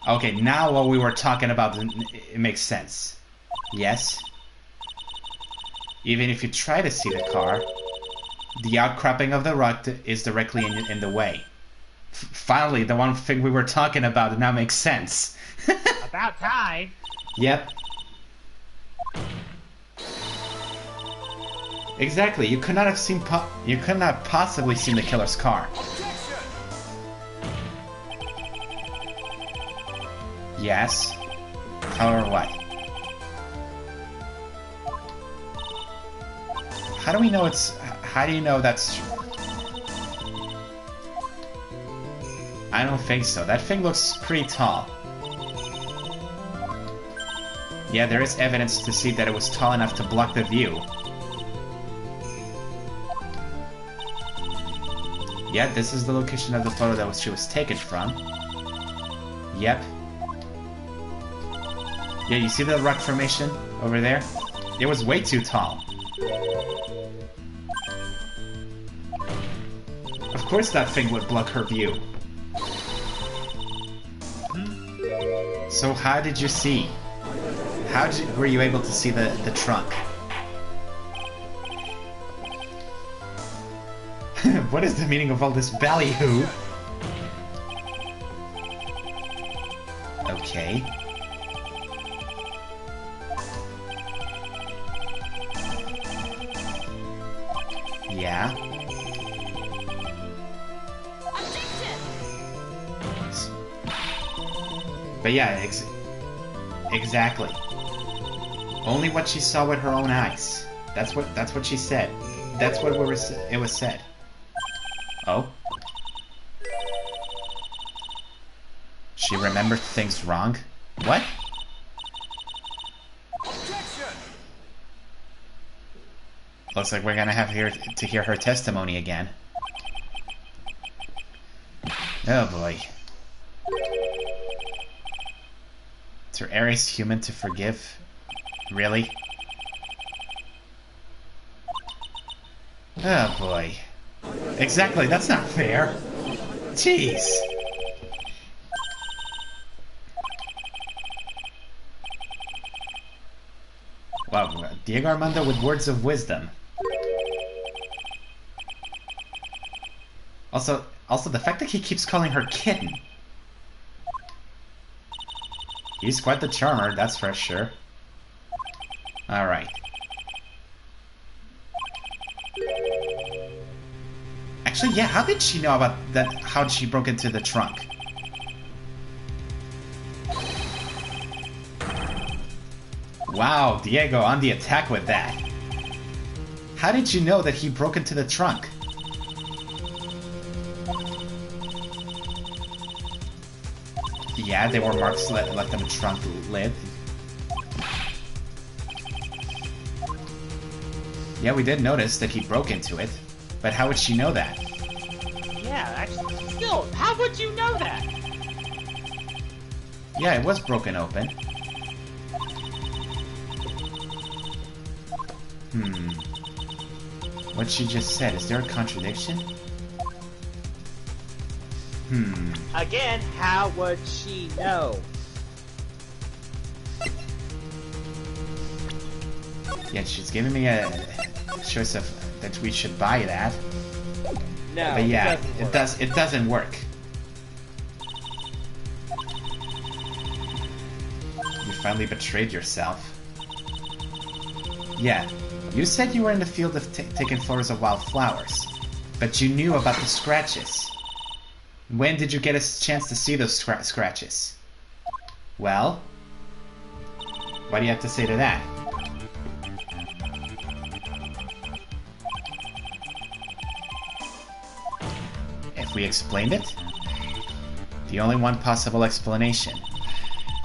Okay, now what we were talking about, it makes sense. Yes? Even if you try to see the car, the outcropping of the rock is directly in the way. Finally, the one thing we were talking about now makes sense. About time. Yep. Exactly. You could not have seen. You could not possibly seen the killer's car. Yes. How or what? How do we know it's... How do you know that's... I don't think so. That thing looks pretty tall. Yeah, there is evidence to see that it was tall enough to block the view. Yeah, this is the location of the photo that she was taken from. Yep. Yeah, you see the rock formation over there? It was way too tall. Of course that thing would block her view. So how did you see? Were you able to see the trunk? What is the meaning of all this ballyhoo? Okay. Yeah. But yeah, exactly. Only what she saw with her own eyes. That's what she said. That's what it was said. Oh. She remembered things wrong? What? Looks like we're gonna have to hear her testimony again. Oh boy. Is Ares human to forgive? Really? Oh boy. Exactly, that's not fair. Jeez. Wow, Diego Armando with words of wisdom. Also, the fact that he keeps calling her kitten. He's quite the charmer, that's for sure. Alright. Actually, yeah, how did she know about that? How she broke into the trunk? Wow, Diego on the attack with that. How did you know that he broke into the trunk? Yeah, there were marks left on the trunk lid. Yeah, we did notice that he broke into it, but how would she know that? Yeah, actually, still, how would you know that? Yeah, it was broken open. What she just said, is there a contradiction? Again, how would she know? Yeah, she's giving me a choice of that we should buy that. No, but yeah, it doesn't work. You finally betrayed yourself. Yeah, you said you were in the field of taking photos of wildflowers, but you knew about the scratches. When did you get a chance to see those scratches? Well, what do you have to say to that? If we explained it? The only one possible explanation.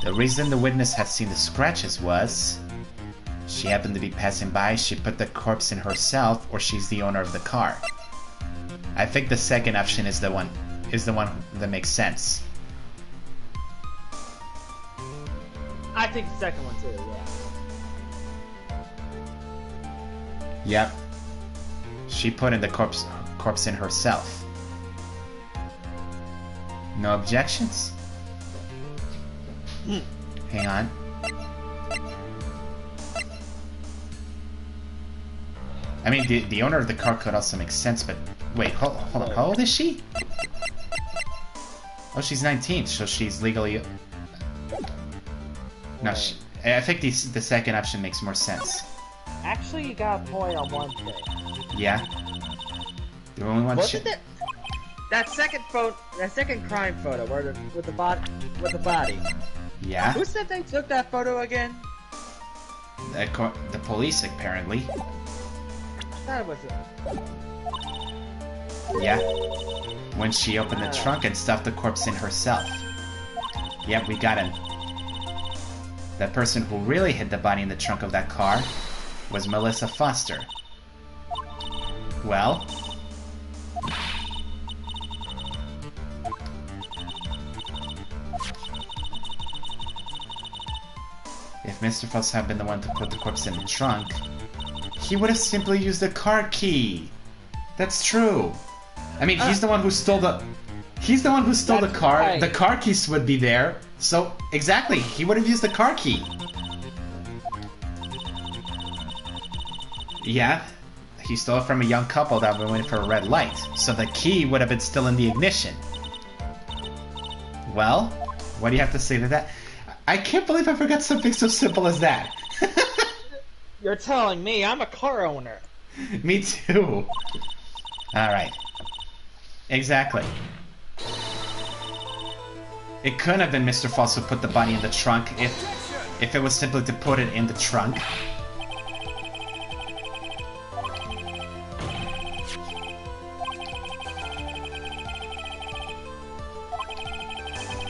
The reason the witness had seen the scratches was she happened to be passing by, she put the corpse in herself, or she's the owner of the car. I think the second option is the one that makes sense. I think the second one too, yeah. Yep. She put in the corpse in herself. No objections? Hang on. I mean, the owner of the car could also make sense, but wait, hold on. How old is she? Oh, she's 19, so she's legally... No, I think the second option makes more sense. Actually, you got a point on one thing. Yeah? The only one... Wasn't it that second crime photo where with the body? Yeah? Who said they took that photo again? The police, apparently. That was it. Yeah. When she opened the trunk and stuffed the corpse in herself. Yep, we got him. The person who really hid the body in the trunk of that car was Melissa Foster. Well... if Mr. Foster had been the one to put the corpse in the trunk, he would have simply used the car key. That's true. I mean, he's the one who stole the... He's the one who stole the car. Right. The car keys would be there. So, exactly, he would have used the car key. Yeah, he stole it from a young couple that were waiting for a red light. So the key would have been still in the ignition. Well, what do you have to say to that? I can't believe I forgot something so simple as that. You're telling me I'm a car owner. Me too. Alright. Exactly. It couldn't have been Mr. Foss who put the body in the trunk if it was simply to put it in the trunk.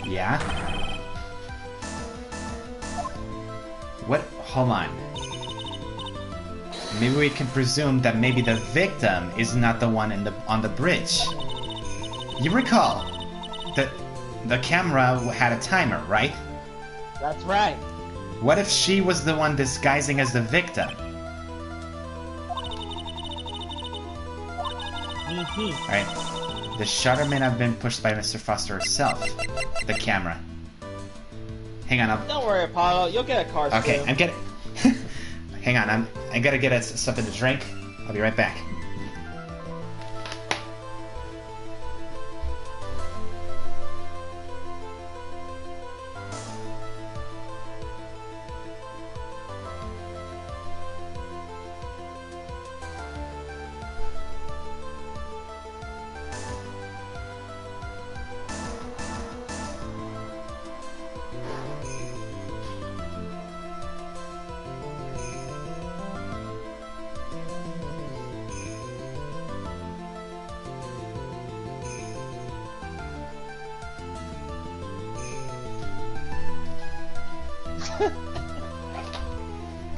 Yeah? What? Hold on. Maybe we can presume that maybe the victim is not the one on the bridge. You recall that the camera had a timer, right? That's right. What if she was the one disguising as the victim? Alright. The shutter may have been pushed by Mr. Foster herself. The camera. Hang on, Don't worry, Apollo. You'll get a car soon. Okay, I'm getting... Hang on, I gotta get us something to drink. I'll be right back.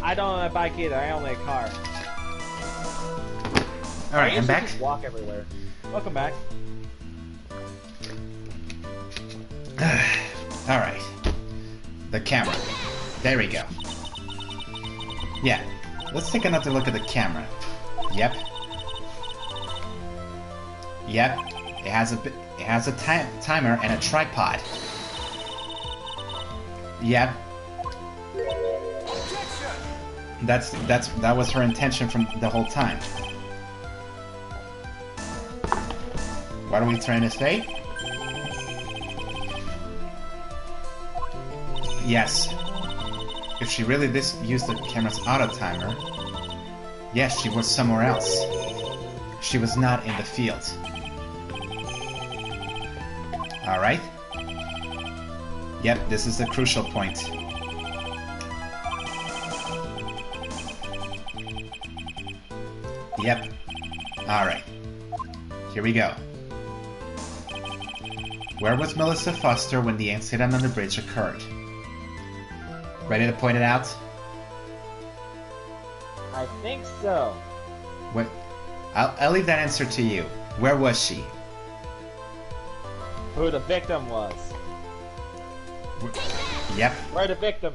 I don't own a bike either. I own a car. Alright, I'm back. Just walk everywhere. Welcome back. Alright. The camera. There we go. Yeah. Let's take another look at the camera. Yep. Yep. It has a timer and a tripod. Yep. That was her intention from the whole time. What are we trying to say? Yes. If she really used the camera's auto timer, yes, she was somewhere else. She was not in the field. Alright. Yep, this is the crucial point. Yep. Alright. Here we go. Where was Melissa Foster when the incident on the bridge occurred? Ready to point it out? I think so. What? I'll leave that answer to you. Where was she? Who the victim was. Yep. Where the victim...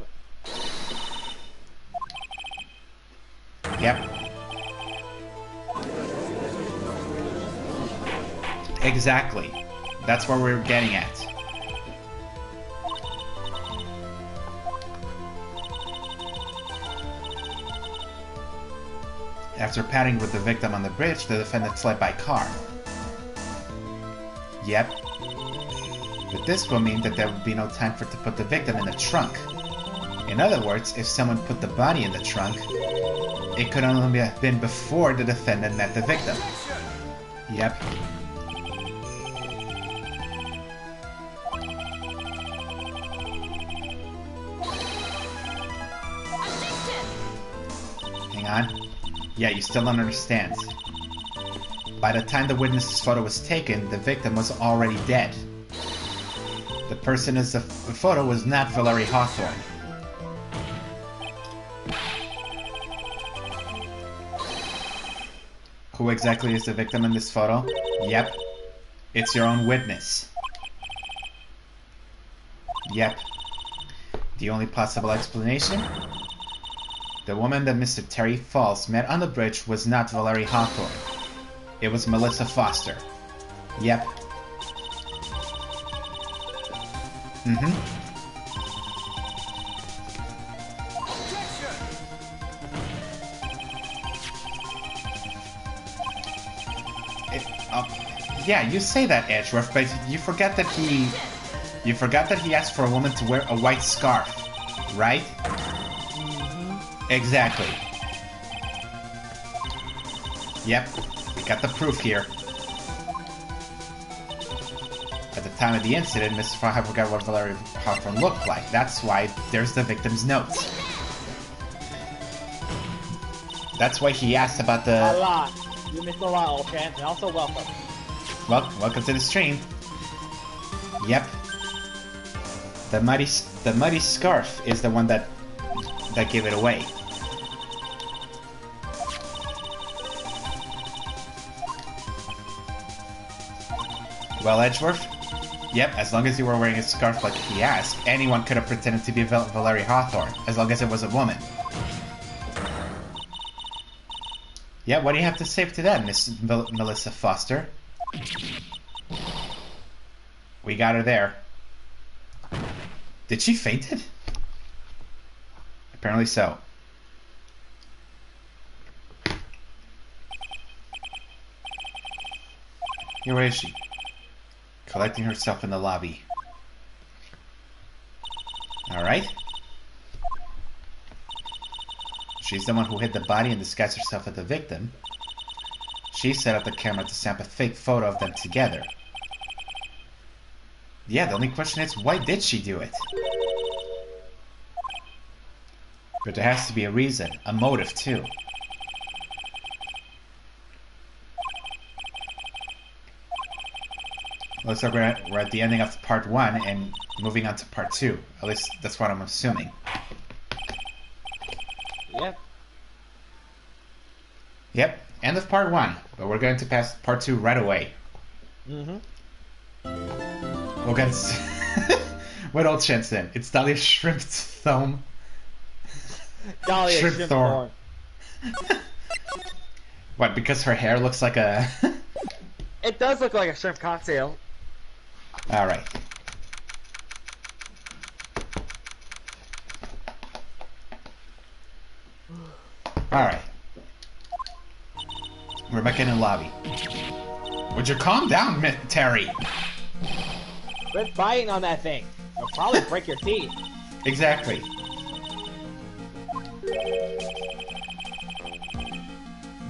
Yep. Exactly. That's where we're getting at. After patting with the victim on the bridge, the defendant fled by car. Yep. But this will mean that there would be no time for to put the victim in the trunk. In other words, if someone put the body in the trunk, it could only have been before the defendant met the victim. Yep. Hang on. Yeah, you still don't understand. By the time the witness's photo was taken, the victim was already dead. The person in the photo was not Valerie Hawthorne. Who exactly is the victim in this photo? Yep. It's your own witness. Yep. The only possible explanation? The woman that Mr. Terry Falls met on the bridge was not Valerie Hawthorne. It was Melissa Foster. Yep. Yeah, you say that, Edgeworth, but you forget that he asked for a woman to wear a white scarf, right? Exactly. Yep, we got the proof here. At the time of the incident, Mr. Farha forgot what Valerie Hawthorne looked like. That's why there's the victim's notes. That's why he asked about the... A lot. You missed a lot, old champ, and also welcome. Welcome to the stream. Yep. The muddy scarf is the one that gave it away. Well, Edgeworth? Yep, as long as you were wearing a scarf like he asked, anyone could have pretended to be Valerie Hawthorne, as long as it was a woman. Yeah, what do you have to say to that, Miss Melissa Foster? We got her there. Did she fainted? Apparently so. Here, where is she? Collecting herself in the lobby. Alright. She's the one who hid the body and disguised herself as the victim. She set up the camera to snap a fake photo of them together. Yeah, the only question is, why did she do it? But there has to be a reason, a motive too. Looks like we're at the ending of part 1 and moving on to part 2. At least that's what I'm assuming. Yep. Yep, end of part 1. But we're going to pass part 2 right away. Mm-hmm. We'll get... What old chance then? It's Dahlia Shrimp Thome. Dahlia Shrimp Thorn. What, because her hair looks like a... It does look like a shrimp cocktail. Alright. Alright. We're back in the lobby. Would you calm down, Terry? Quit biting on that thing. You'll probably break your teeth. Exactly.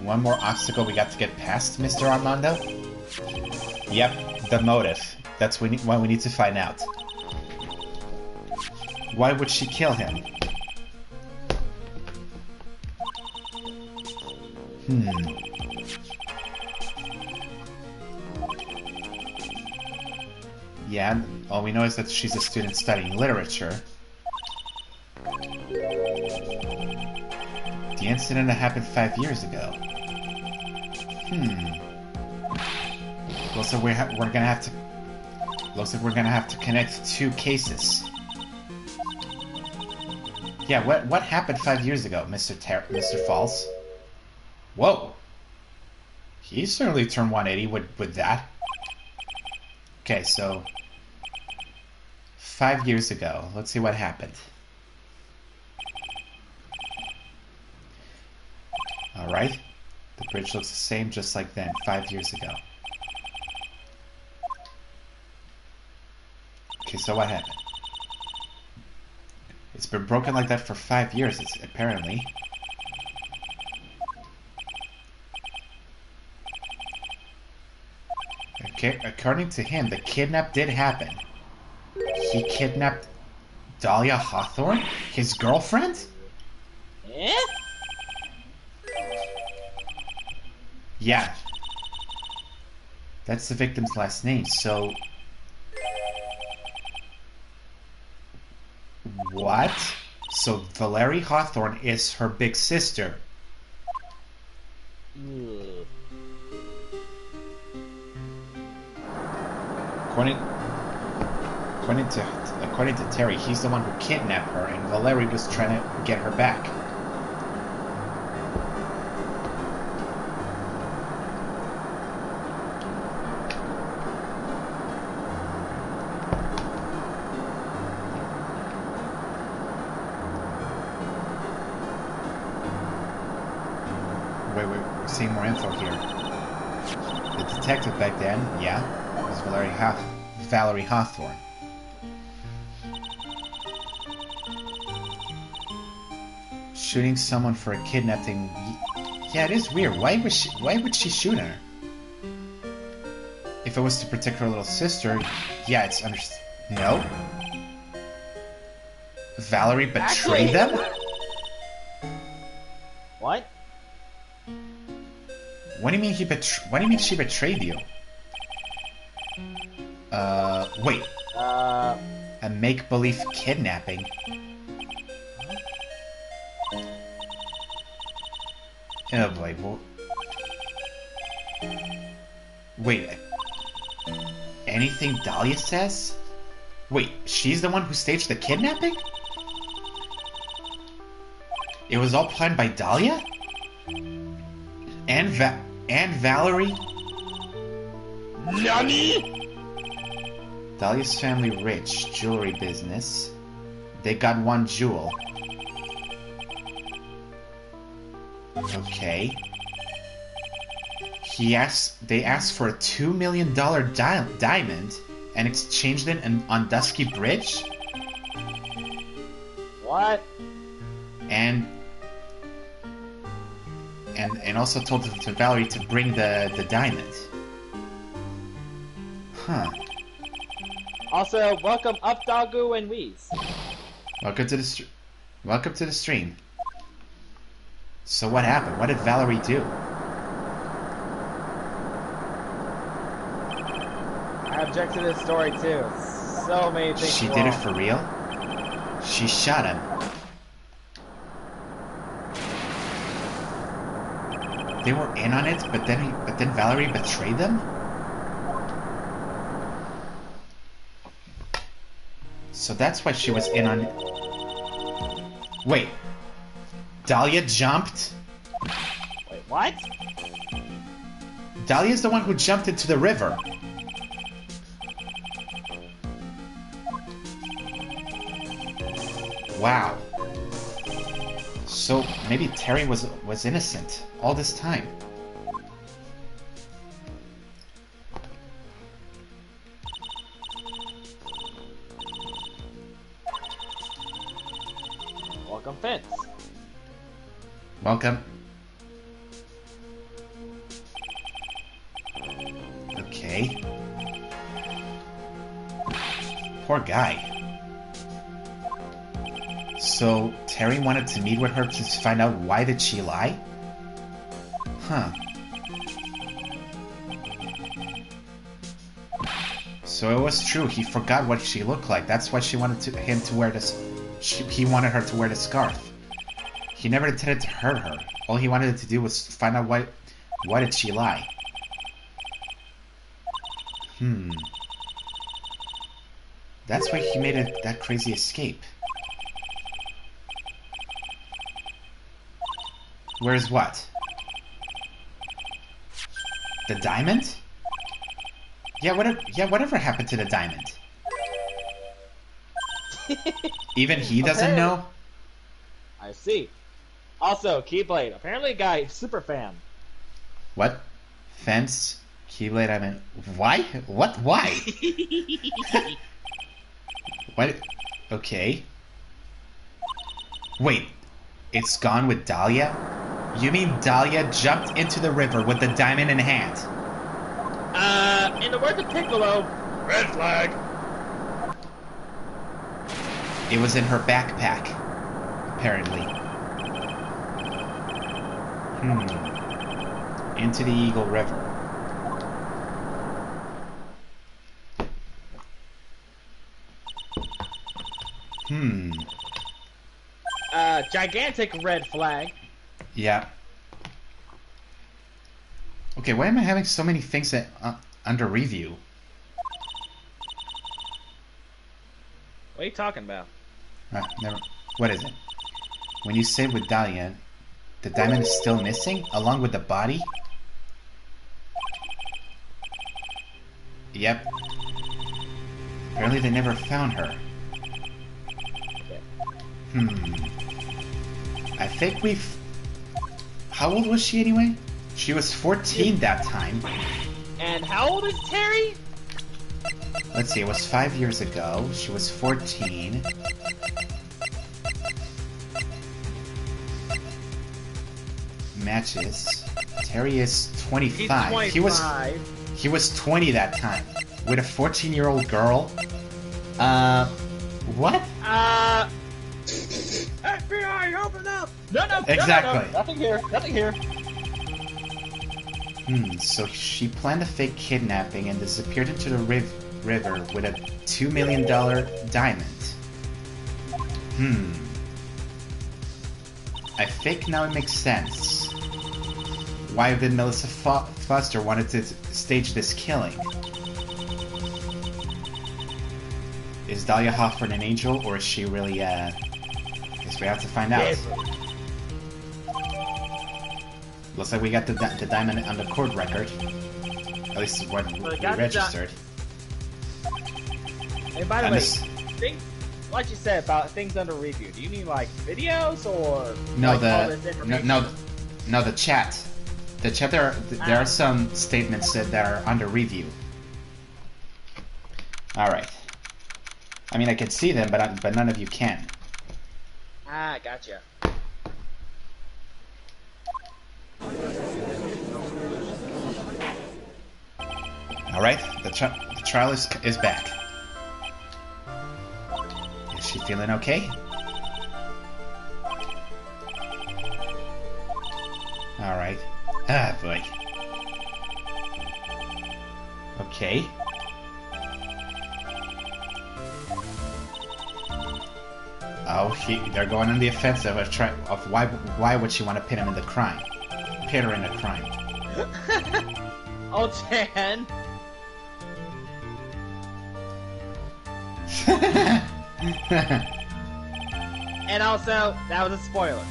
One more obstacle we got to get past, Mr. Armando? Yep, the motive. That's what we need to find out. Why would she kill him? Yeah, all we know is that she's a student studying literature. The incident that happened 5 years ago. Looks like we're gonna have to. Looks like we're gonna have to connect two cases. Yeah, what happened 5 years ago, Mr. Falls? Whoa. He certainly turned 180 with that. Okay, so 5 years ago. Let's see what happened. Alright. The bridge looks the same just like then, 5 years ago. Okay, so what happened? It's been broken like that for 5 years, apparently. Okay, according to him, the kidnap did happen. He kidnapped Dahlia Hawthorne? His girlfriend? Eh? Yeah. That's the victim's last name, so... What? So Valerie Hawthorne is her big sister. According to Terry, he's the one who kidnapped her, and Valerie was trying to get her back. Wait, we're seeing more info here. The detective back then, yeah, was Valerie Hawthorne. Shooting someone for a kidnapping. Yeah, it is weird. Why would she shoot her? If it was to protect her little sister, yeah, it's No. Valerie betrayed them? What? What do you mean what do you mean she betrayed you? Wait. A make-believe kidnapping? Oh boy, wait. Anything Dahlia says? Wait, she's the one who staged the kidnapping? It was all planned by Dahlia? And Valerie? NANI?! Dahlia's family rich, jewelry business. They got one jewel. Okay. They asked for a $2 million diamond and exchanged it on Dusky Bridge? What? And also told to Valerie to bring the diamond. Huh. Also, welcome Up Doggo and Wheeze. Welcome to the stream. So what happened? What did Valerie do? I object to this story too. So many things She wrong. did it for real? She shot him. They were in on it, but then Valerie betrayed them? So that's why she was in on it. Wait. Dahlia jumped What? Dahlia's the one who jumped into the river. Wow. So maybe Terry was innocent all this time. Welcome, Fence. Welcome. Okay. Poor guy. So, Terry wanted to meet with her to find out why did she lie? Huh. So it was true, he forgot what she looked like. That's why she wanted him to wear this... he wanted her to wear the scarf. He never intended to hurt her. All he wanted to do was find out why did she lie. That's why he made that crazy escape. Where's what? The diamond? Yeah, whatever happened to the diamond? Even he doesn't know? I see. Also, Keyblade. Apparently a guy, super fan. What? Fence? Keyblade, I mean... Why? What? Why? What? Okay. Wait. It's gone with Dahlia? You mean Dahlia jumped into the river with the diamond in hand? In the words of Piccolo, red flag. It was in her backpack, apparently. Into the Eagle River. Gigantic red flag. Yeah. Okay, why am I having so many things that under review? What are you talking about? Never. What is it? When you say with Dahlia, the diamond is still missing, along with the body? Yep. Apparently they never found her. I think we've... How old was she anyway? She was 14 that time. And how old is Terry? Let's see, it was 5 years ago. She was 14. Matches. Terry is 25. He's 25. He was 20 that time. With a 14-year-old girl. What? FBI, open up! No, Exactly. No. Nothing here. Nothing here. So she planned a fake kidnapping and disappeared into the river with a $2 million diamond. I think now it makes sense. Why did Melissa Foster wanted to stage this killing? Is Dahlia Hofford an angel, or is she really, guess we have to find out. Looks like we got the diamond on the court record. At least what we registered. Hey, by the way, what you said about things under review, do you mean like videos or no, like the chat. The chat, there are some statements that are under review. Alright. I mean, I can see them, but none of you can. Ah, gotcha. Alright, the trial is back. Is she feeling okay? Alright. Ah, boy. Okay. Oh, they're going on the offensive of why would she want to pin him in the crime? Pin her in the crime. Oh, Chan! And also, that was a spoiler.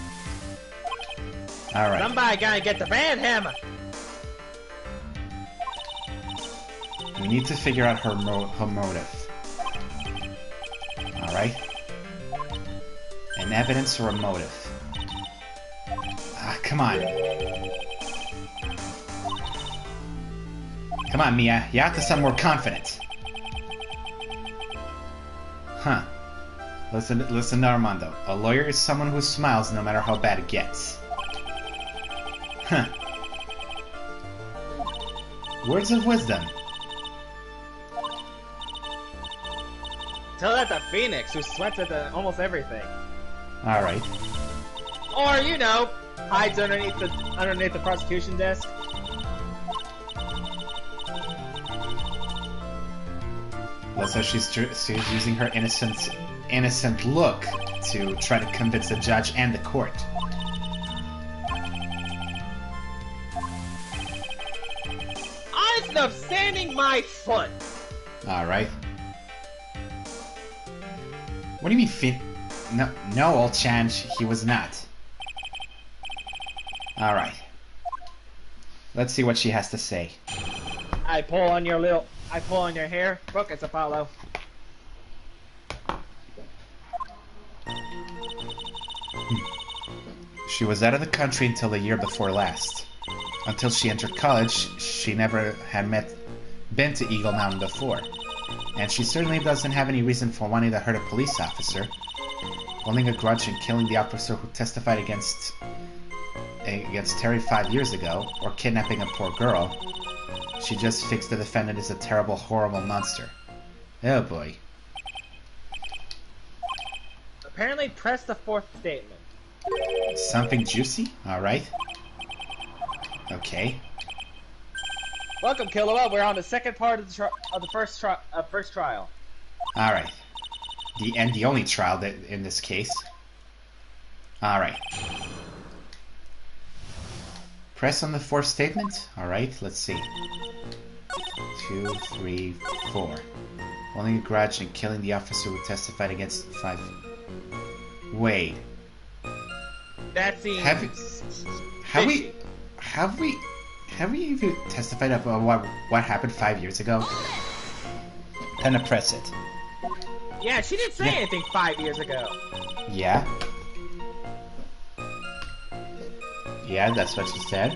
Alright. Somebody gotta get the band hammer. We need to figure out her motive. Alright. An evidence or a motive. Ah, come on. Come on, Mia. You have to sound more confident. Huh. Listen to Armando. A lawyer is someone who smiles no matter how bad it gets. Huh. Words of wisdom. Tell that to Phoenix, who sweats at almost everything. Alright. Or, you know, hides underneath the prosecution desk. Looks like she's using her innocent look to try to convince the judge and the court. Honest of sanding my foot. Alright. What do you mean, No, old Chan, he was not. Alright. Let's see what she has to say. I pull on your hair. Look, it's Apollo. She was out of the country until the year before last. Until she entered college, she never had been to Eagle Mountain before. And she certainly doesn't have any reason for wanting to hurt a police officer. Holding a grudge and killing the officer who testified against Terry 5 years ago, or kidnapping a poor girl. She just thinks the defendant is a terrible, horrible monster. Oh boy. Apparently press the fourth statement. Something juicy? Alright. Okay. Welcome, Killua. We're on the second part of the first trial. Alright. The only trial in this case. Alright. Press on the fourth statement. Alright, let's see. 2, 3, 4. Holding a grudge and killing the officer who testified against 5. Wait. That seems... Have we even testified about what happened 5 years ago? Then to press it. Yeah, she didn't say anything 5 years ago. Yeah. Yeah, that's what she said.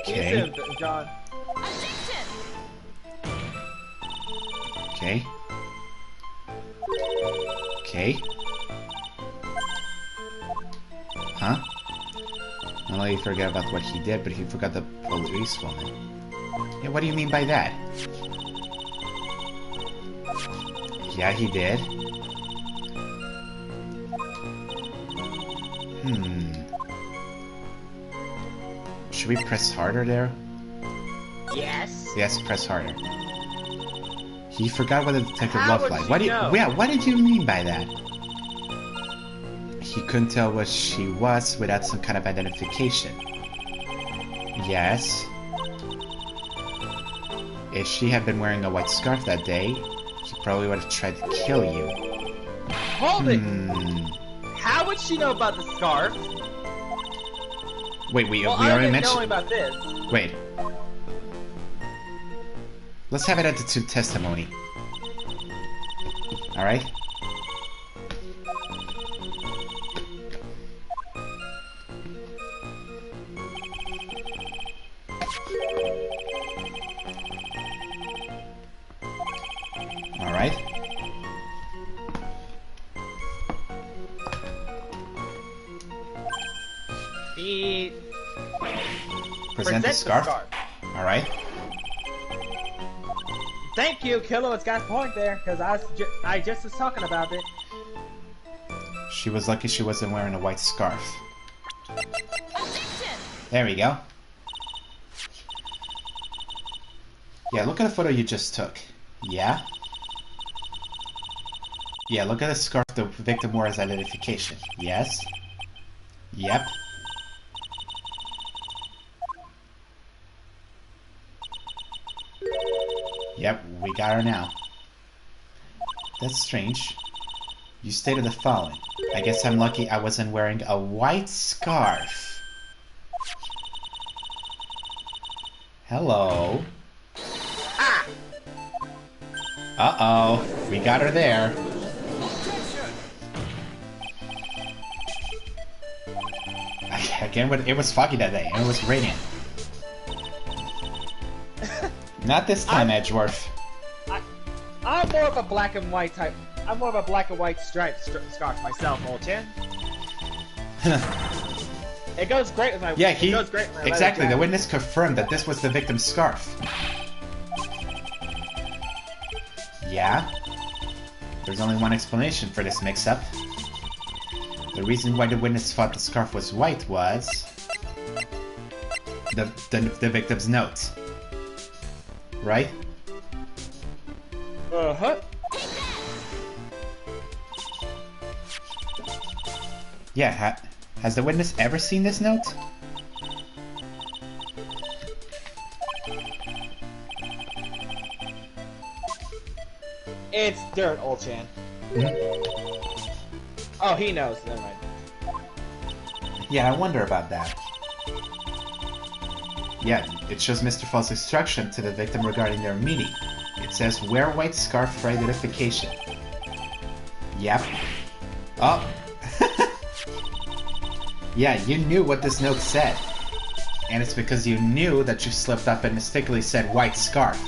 Okay. Listen, John. Okay. Okay. Huh? Not only he forgot about what he did, but he forgot the policewoman. Yeah, what do you mean by that? Yeah, he did. Should we press harder there? Yes. Yes, press harder. He forgot what the detective How looked would like. she know? What did you mean by that? He couldn't tell what she was without some kind of identification. Yes. If she had been wearing a white scarf that day, she probably would have tried to kill you. Hold it! How would she know about the scarf? Wait, we Well, already knowing mentioned... about this. Wait. Let's have it at the testimony. Alright? Alright. Present the scarf. Alright. Thank you, Killua's got a point there, because I just was talking about it. She was lucky she wasn't wearing a white scarf. There we go. Yeah, look at the photo you just took. Yeah? Yeah, look at the scarf the victim wore as identification. Yes? Yep. Yep, we got her now. That's strange. You stated the following. I guess I'm lucky I wasn't wearing a white scarf. Hello. Ah! Uh-oh. We got her there. Again, it was foggy that day, and it was raining. Not this time, Edgeworth. I'm more of a black and white type. I'm more of a black and white striped scarf myself, old chan. It goes great with my. Yeah, it goes great with my exactly. leather The witness confirmed that this was the victim's scarf. Yeah. There's only one explanation for this mix-up. The reason why the witness thought the scarf was white was the victim's note. Right? Uh-huh. Yeah, has the witness ever seen this note? It's dirt, old chan. Oh, he knows. Never mind. Yeah, I wonder about that. Yeah, it shows Mr. Fall's instruction to the victim regarding their meeting. It says, wear white scarf for identification. Yep. Oh. Yeah, you knew what this note said. And it's because you knew that you slipped up and mistakenly said white scarf.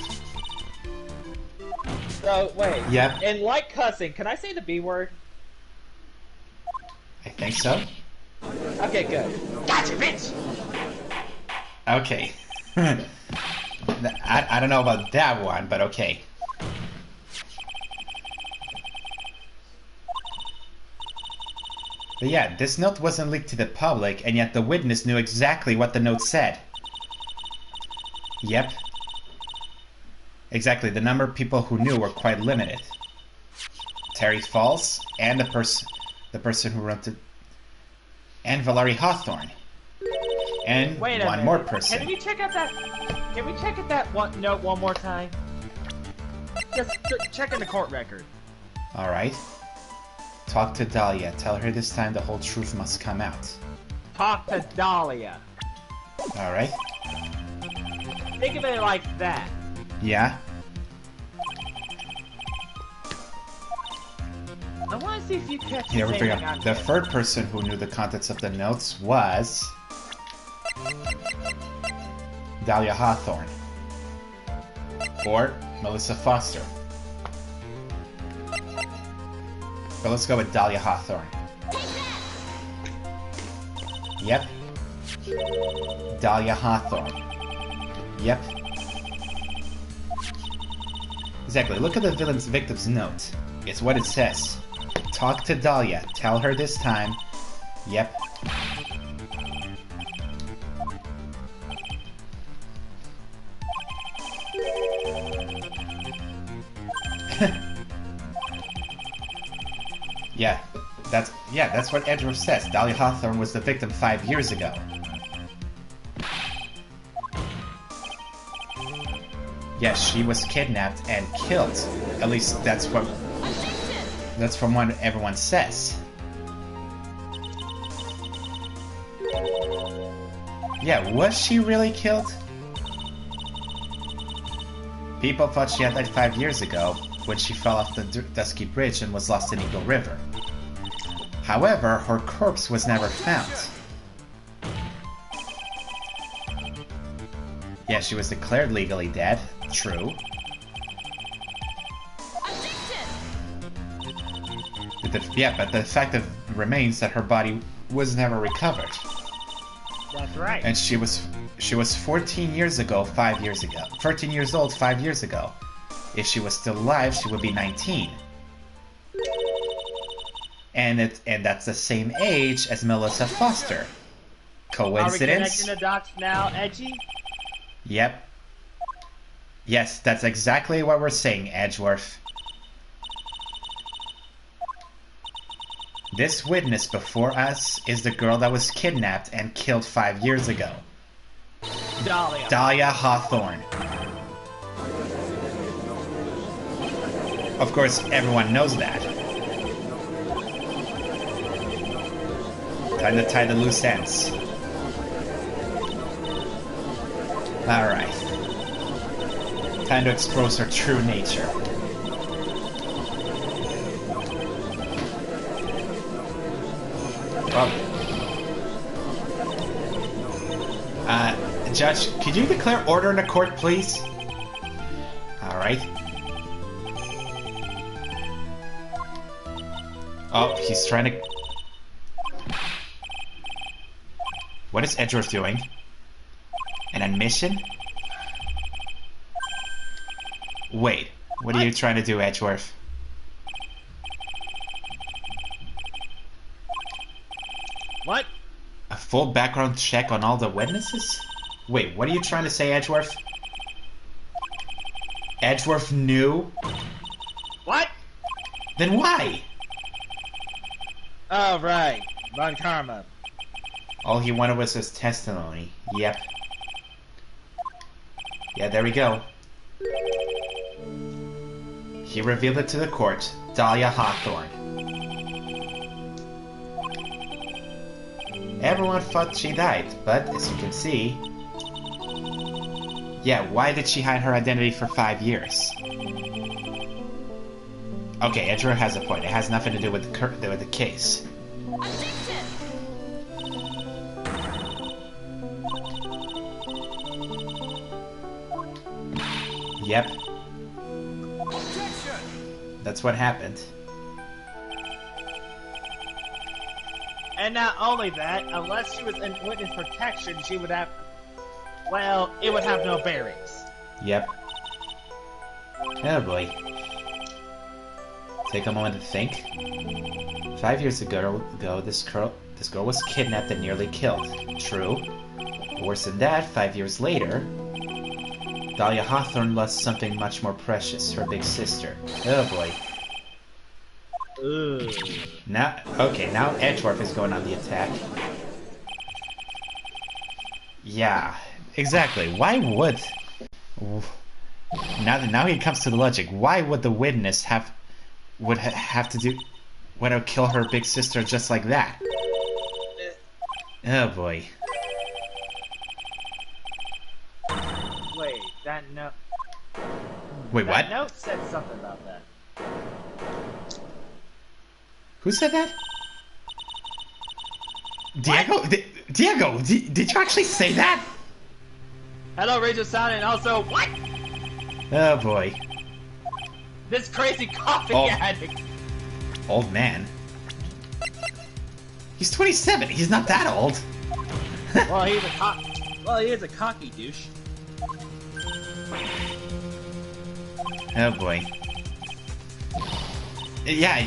So, wait. Yep. In like cussing, can I say the B word? I think so. Okay, good. Gotcha, bitch! Okay. I don't know about that one, but okay. But yeah, this note wasn't leaked to the public, and yet the witness knew exactly what the note said. Yep. Exactly, the number of people who knew were quite limited. Terry Falls, and the person who wrote it, and Valerie Hawthorne. And Wait one more person. Can we check out that? Can we check out that one note one more time? Just check in the court record. All right. Talk to Dahlia. Tell her this time the whole truth must come out. Talk to Dahlia. All right. Think of it like that. Yeah. I want to see if you catch Here we anything go. on The this. third person who knew the contents of the notes was Dahlia Hawthorne. Or Melissa Foster. But let's go with Dahlia Hawthorne. Yep. Dahlia Hawthorne. Yep. Exactly. Look at the victim's note. It's what it says. Talk to Dahlia. Tell her this time. Yep. That's what Edgeworth says. Dahlia Hawthorne was the victim 5 years ago. Yes, she was kidnapped and killed. At least that's from what everyone says. Yeah, was she really killed? People thought she had died 5 years ago when she fell off the Dusky Bridge and was lost in Eagle River. However, her corpse was never found. Yeah, she was declared legally dead. True. But the fact remains that her body was never recovered. That's right. And she was 14 years ago, 5 years ago. 13 years old 5 years ago. If she was still alive, she would be 19. And that's the same age as Melissa Foster. Coincidence? Are we connecting the dots now, Edgy? Yep. Yes, that's exactly what we're saying, Edgeworth. This witness before us is the girl that was kidnapped and killed 5 years ago. Dahlia. Dahlia Hawthorne. Of course, everyone knows that. Time to tie the loose ends. Alright. Time to expose her true nature. Well, Judge, could you declare order in the court, please? Alright. Oh, he's trying to... What is Edgeworth doing? An admission? Wait, what are you trying to do, Edgeworth? What? A full background check on all the witnesses? Wait, what are you trying to say, Edgeworth? Edgeworth knew? What? Then why? Oh, right. Von Karma. All he wanted was his testimony. Yep. Yeah, there we go. He revealed it to the court. Dahlia Hawthorne. Everyone thought she died, but as you can see... Yeah, why did she hide her identity for 5 years? Okay, Edgeworth has a point. It has nothing to do with the case. Yep. That's what happened. And not only that, unless she was in witness protection, she would have... Well, it would have no bearings. Yep. Oh boy. Take a moment to think. 5 years ago, this girl was kidnapped and nearly killed. True. Worse than that, 5 years later, Dahlia Hawthorne lost something much more precious, her big sister. Oh boy. Ugh. Now Edgeworth is going on the attack. Yeah, exactly. Why would... Now he comes to the logic. Why would the witness have to kill her big sister just like that? Oh boy. Wait, that note... Wait, what? That note said something about that. Who said that? Diego? Diego, did you actually say that? Hello, Radio Sound, and also, what? Oh boy. This crazy coffee addict. Old man. He's 27. He's not that old. Well, he is a cocky douche. Oh boy. Yeah,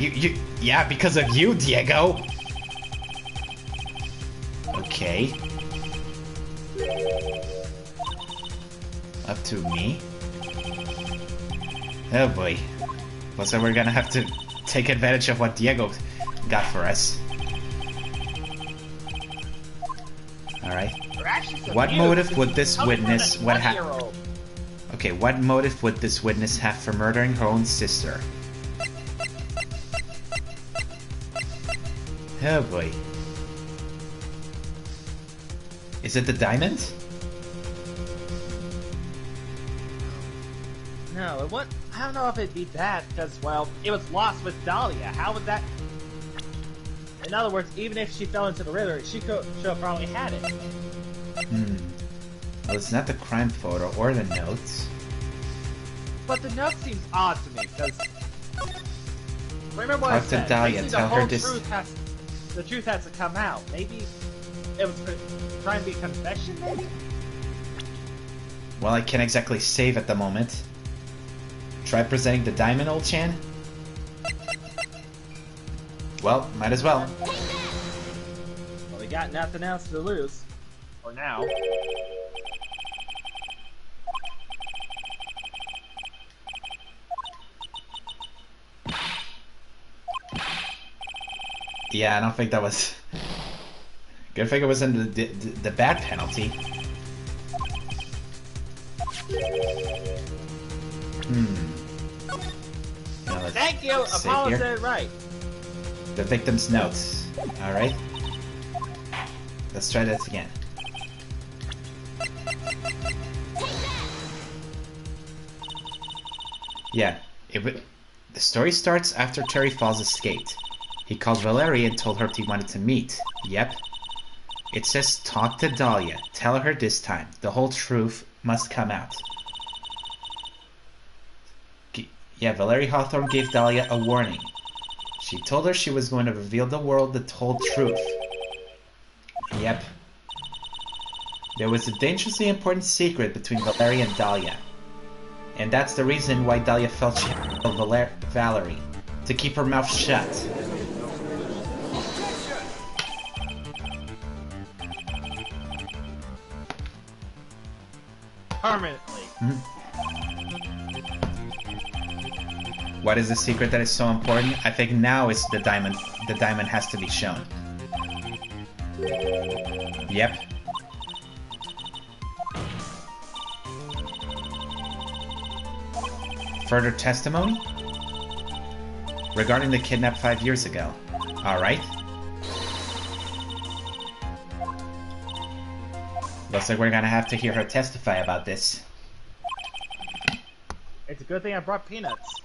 yeah, because of you, Diego. Okay. Up to me. Oh boy. Looks like we're gonna have to take advantage of what Diego got for us. Alright. What motive would this witness... Okay, what motive would this witness have for murdering her own sister? Oh boy. Is it the diamond? No, it would. I don't know if it'd be that, because, well, it was lost with Dahlia. How would that... In other words, even if she fell into the river, she could have probably had it. Well, it's not the crime photo or the notes. But the note seems odd to me, because... Remember what Talk I said, to Dahlia, tell her this... The truth has to come out. Maybe it was trying to be a confession, maybe? Well, I can't exactly save at the moment. Try presenting the diamond, old Chan? Well, might as well. Well, we got nothing else to lose. For now. Yeah, I don't think that was... Good thing it was in the bad penalty. Now let's Thank you! save Apollo here. said it right. The victim's notes. Alright. Let's try that again. Yeah, the story starts after Terry Falls escaped. He called Valerie and told her he wanted to meet. Yep. It says talk to Dahlia. Tell her this time. The whole truth must come out. Yeah, Valerie Hawthorne gave Dahlia a warning. She told her she was going to reveal the world the whole truth. Yep. There was a dangerously important secret between Valerie and Dahlia. And that's the reason why Dahlia felt she had to kill Valerie. To keep her mouth shut. Permanently. What is the secret that is so important? I think now is the diamond. The diamond has to be shown. Yep. Further testimony? Regarding the kidnap 5 years ago. Alright. Looks like we're gonna have to hear her testify about this. It's a good thing I brought peanuts.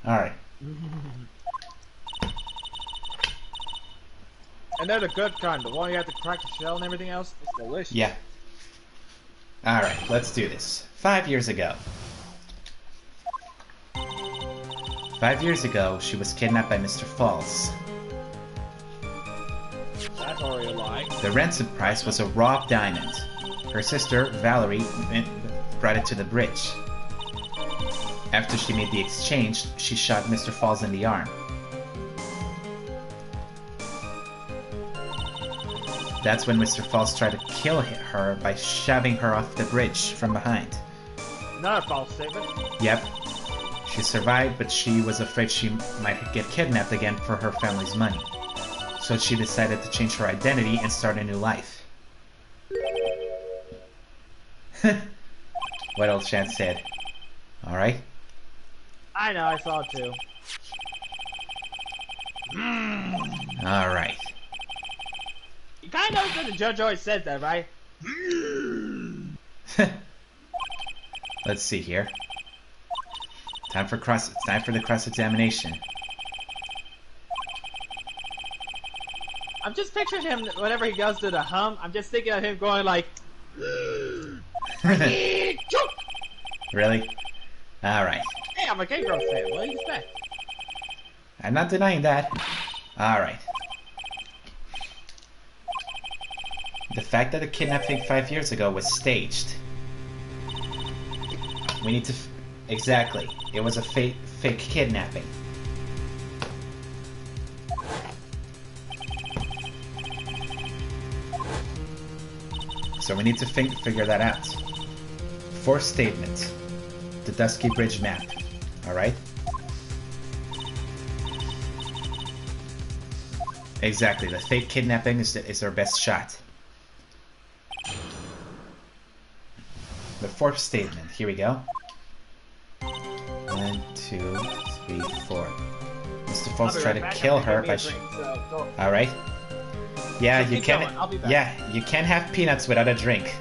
Alright. And they're the good kind, the one you have to crack the shell and everything else. It's delicious. Yeah. Alright, let's do this. 5 years ago. 5 years ago, she was kidnapped by Mr. Falls. That's already a lie. The ransom price was a raw diamond. Her sister, Valerie, brought it to the bridge. After she made the exchange, she shot Mr. Falls in the arm. That's when Mr. Falls tried to kill her by shoving her off the bridge from behind. Not a false statement. Yep. She survived, but she was afraid she might get kidnapped again for her family's money. So she decided to change her identity and start a new life. What old Chance said. Alright? I know, I saw it too. Alright. You kind of know that the judge always says that, right? Let's see here. Time for the cross-examination. I'm just picturing him whenever he goes to the hum. I'm just thinking of him going like, Really? Alright. hey, I'm a Game Girls fan. What do you expect? I'm not denying that. Alright. The fact that the kidnapping 5 years ago was staged. We need to... Exactly. It was a fake kidnapping. So we need to figure that out. Fourth statement. The Dusky Bridge map. Alright? Exactly. The fake kidnapping is our best shot. The fourth statement. Here we go. 1, 2, 3, 4. Mr. Falls tried to kill her by... Alright. Yeah, you can't... Yeah, you can't have peanuts without a drink.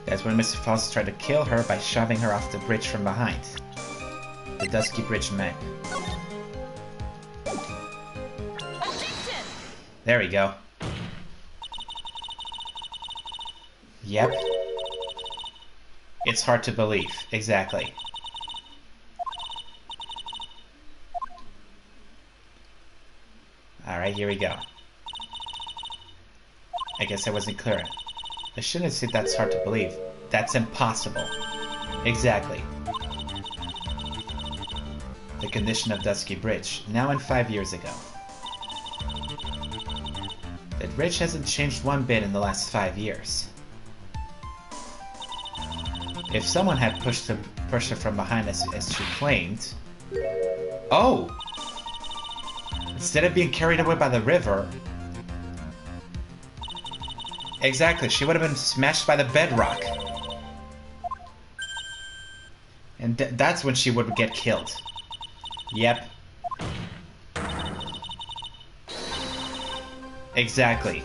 That's when Mr. Falls tried to kill her by shoving her off the bridge from behind. The Dusky Bridge map. There we go. Yep. It's hard to believe. Exactly. Alright, here we go. I guess I wasn't clear. I shouldn't have said that's hard to believe. That's impossible. Exactly. The condition of Dusky Bridge, now and 5 years ago. The bridge hasn't changed one bit in the last 5 years. If someone had pushed her from behind as she claimed... Oh! Instead of being carried away by the river... Exactly, she would have been smashed by the bedrock. And that's when she would get killed. Yep. Exactly.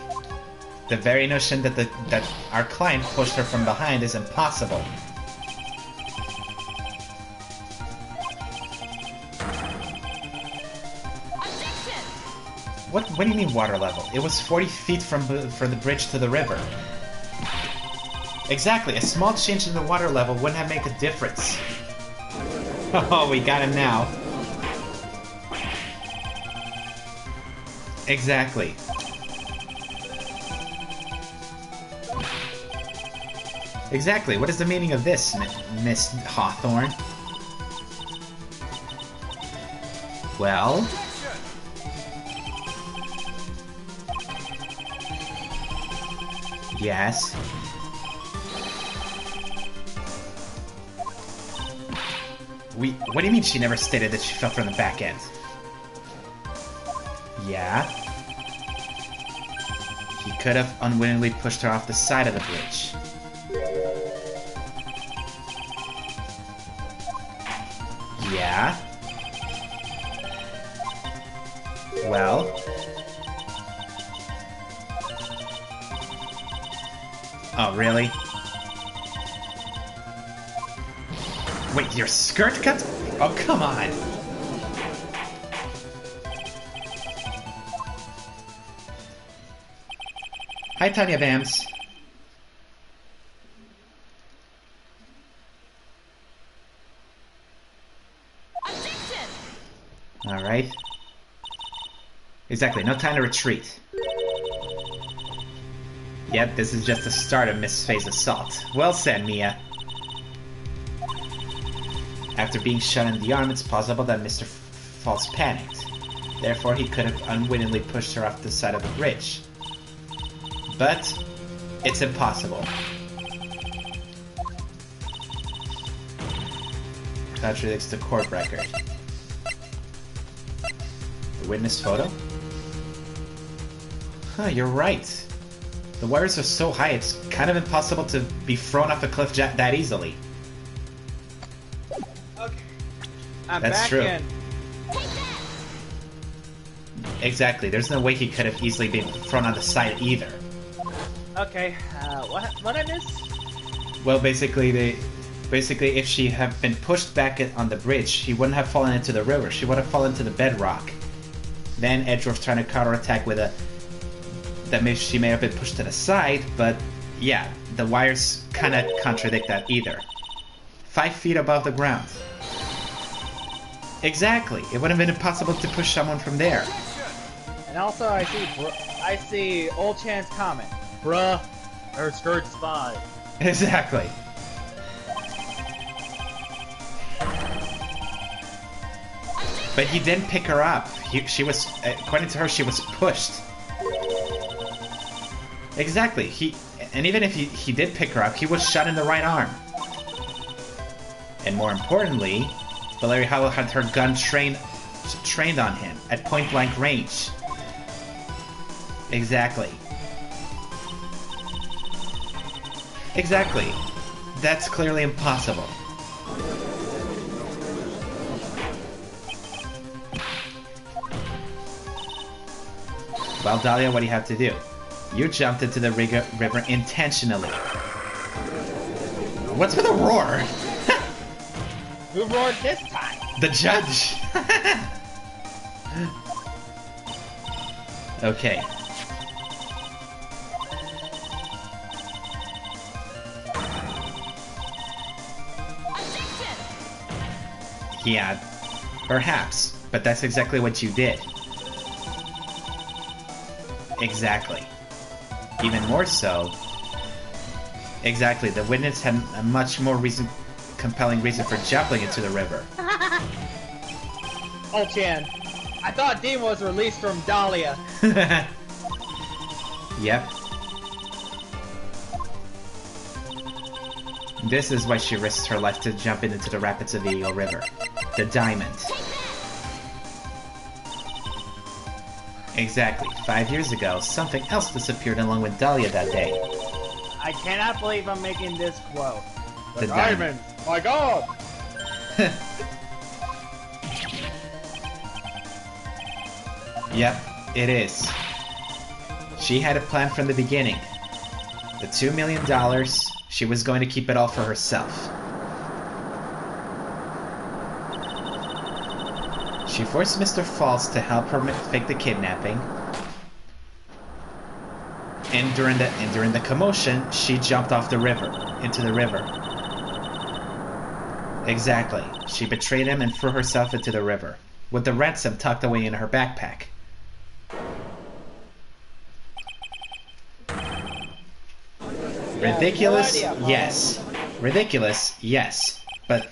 The very notion that that our client pushed her from behind is impossible. What do you mean water level? It was 40 feet from the bridge to the river. Exactly, a small change in the water level wouldn't have made a difference. Oh, we got him now. Exactly. Exactly, what is the meaning of this, Miss Hawthorne? Well... Yes. What do you mean she never stated that she fell from the back end? Yeah. He could have unwittingly pushed her off the side of the bridge. Yeah. Well... Oh, really? Wait, your skirt cut? Oh, come on! Hi, Tanya Bams. Alright. Exactly, no time to retreat. Yep, this is just the start of Miss Faye's assault. Well said, Mia. After being shot in the arm, it's possible that Mr. False panicked. Therefore, he could have unwittingly pushed her off the side of the bridge. But, it's impossible. Contradicts the court record. The witness photo? Huh, you're right. The wires are so high, it's kind of impossible to be thrown off the cliff that easily. Okay. I'm That's back true. in. Exactly, there's no way he could have easily been thrown on the side either. Okay, what I missed? Well, basically, if she had been pushed back on the bridge, she wouldn't have fallen into the river. She would have fallen to the bedrock. Then Edgeworth trying to counterattack with a... she may have been pushed to the side, but yeah, the wires kind of contradict that either. 5 feet above the ground. Exactly, it would have been impossible to push someone from there. And also, I see Old Chan's comment. Bruh, her skirt's fine. Exactly. But he didn't pick her up. She was, according to her, she was pushed. Exactly. And even if he did pick her up, he was shot in the right arm. And more importantly, Valerie Howell had her gun trained on him at point-blank range. Exactly. Exactly. That's clearly impossible. Well, Dahlia, what do you have to do? You jumped into the river intentionally. What's with a roar? Who roared this time? The judge! Okay. Yeah, perhaps, but that's exactly what you did. Exactly. Even more so. Exactly, the witness had a much more compelling reason for jumping into the river. Oh, Chan, I thought Dean was released from Dahlia. Yep. This is why she risks her life to jump into the rapids of the Eagle River. The diamond. Exactly. 5 years ago, something else disappeared along with Dahlia that day. I cannot believe I'm making this quote. The diamond. My God! Yep, it is. She had a plan from the beginning. The $2 million, she was going to keep it all for herself. She forced Mr. Falls to help her fake the kidnapping. And during the commotion, she jumped off the river, into the river. Exactly. She betrayed him and threw herself into the river, with the ransom tucked away in her backpack. Ridiculous? Yes. Ridiculous? Yes. But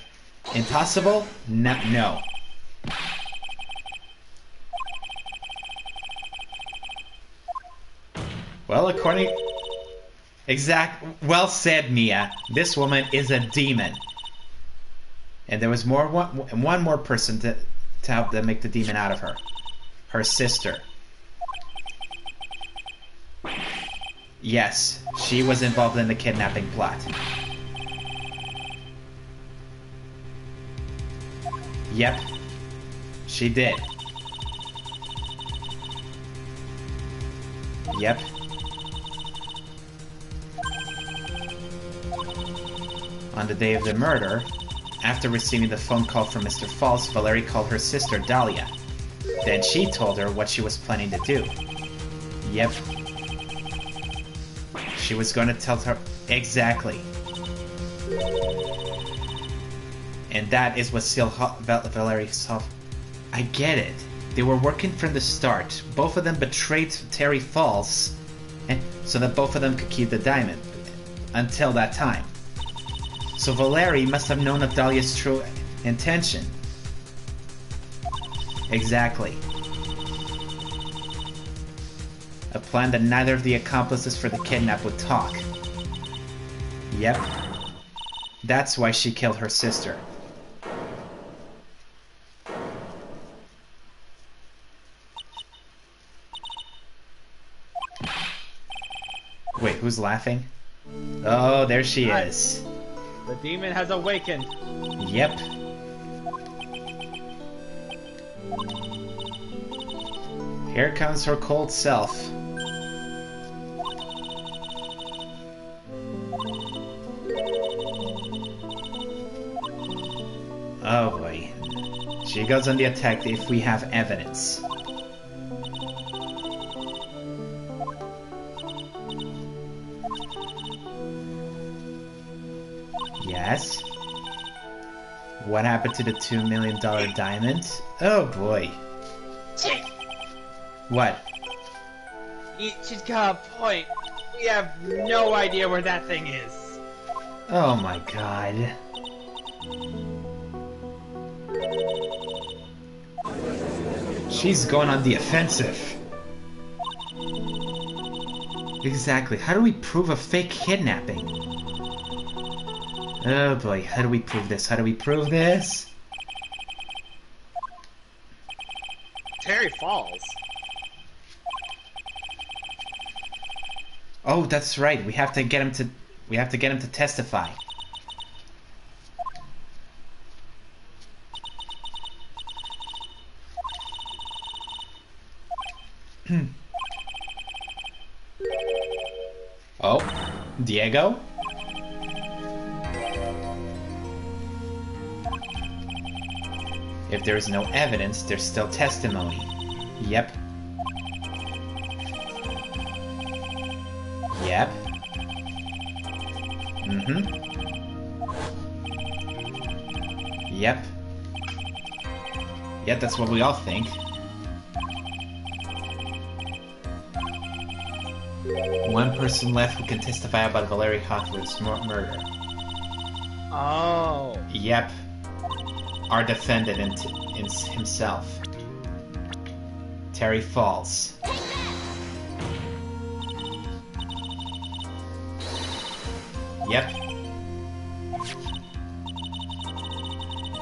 impossible? No. Well, according... Well said, Mia. This woman is a demon. And there was one more person to help them make the demon out of her. Her sister. Yes, she was involved in the kidnapping plot. Yep, she did. Yep. On the day of the murder, after receiving the phone call from Mr. Falls, Valerie called her sister Dahlia. Then she told her what she was planning to do. Yep. She was going to tell her exactly. And that is what sealed Valerie's self. I get it. They were working from the start. Both of them betrayed Terry Falls, and so that both of them could keep the diamond. Until that time. So Valerie must have known of Dahlia's true intention. Exactly. A plan that neither of the accomplices for the kidnap would talk. Yep. That's why she killed her sister. Wait, who's laughing? Oh, there she is. The demon has awakened. Yep. Here comes her cold self. Oh boy. She goes on the attack if we have evidence. Yes? What happened to the $2 million diamond? Oh boy. What? She's got a point. We have no idea where that thing is. Oh my god. She's going on the offensive. Exactly. How do we prove a fake kidnapping? Oh boy, how do we prove this? How do we prove this? Terry Falls. Oh, that's right. We have to get him to testify. Oh, Diego? If there is no evidence, there's still testimony. Yep. Yep. Mm-hmm. Yep. Yep, that's what we all think. One person left who can testify about Valerie Hawthorne's murder. Oh. Yep. Our defendant himself. Terry Falls. Yep.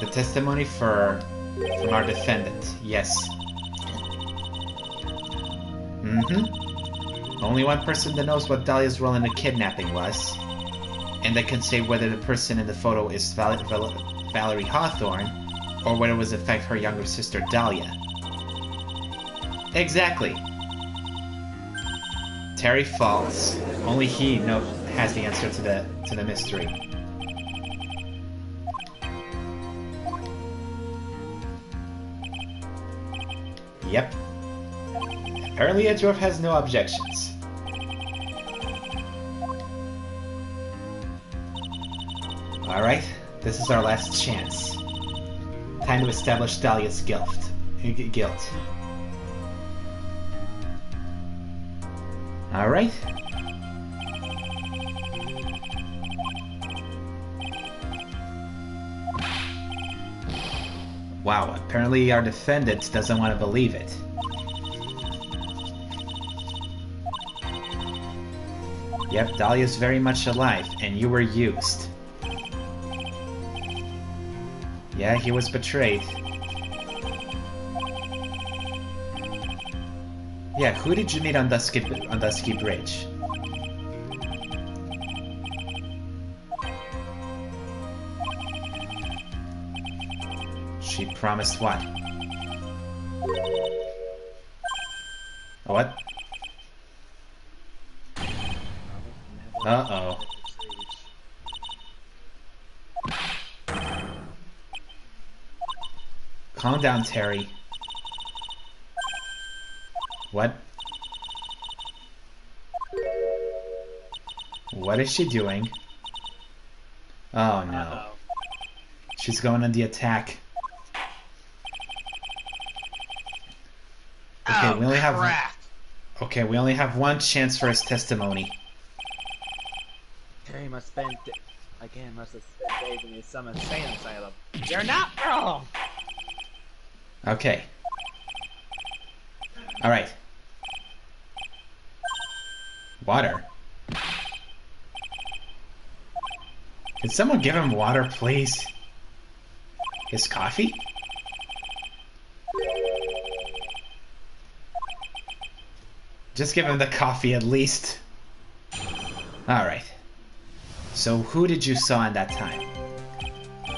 The testimony from our defendant. Yes. Mm-hmm. Only one person that knows what Dahlia's role in the kidnapping was, and that can say whether the person in the photo is Valerie Hawthorne, or whether it was in fact her younger sister Dahlia. Exactly. Terry falls. Only he has the answer to the mystery. Yep. Apparently Edgeworth has no objections. Alright, this is our last chance. Time to establish Dahlia's guilt. Alright. Wow, apparently our defendant doesn't want to believe it. Yep, Dahlia's very much alive, and you were used. Yeah, he was betrayed. Yeah, who did you meet on Dusky Bridge? She promised what? What? Uh-oh. Calm down, Terry. What? What is she doing? Oh no. She's going on the attack. Okay, we only have one chance for his testimony. Terry must have spent days in some insane asylum. You're not wrong. Okay. Alright. Water. Can someone give him water, please? His coffee? Just give him the coffee at least. Alright. So who did you saw in that time?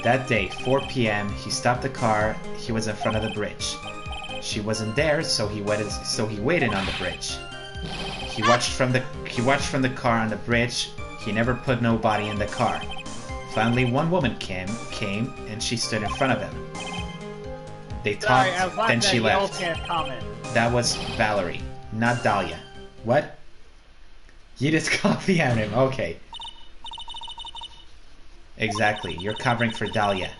That day, 4 p.m., he stopped the car. He was in front of the bridge. She wasn't there, so he waited on the bridge. He watched from the car on the bridge. He never put nobody in the car. Finally, one woman came, and she stood in front of him. They talked, then she left. That was Valerie, not Dahlia. What? You just coffee at him, okay. Exactly, you're covering for Dahlia.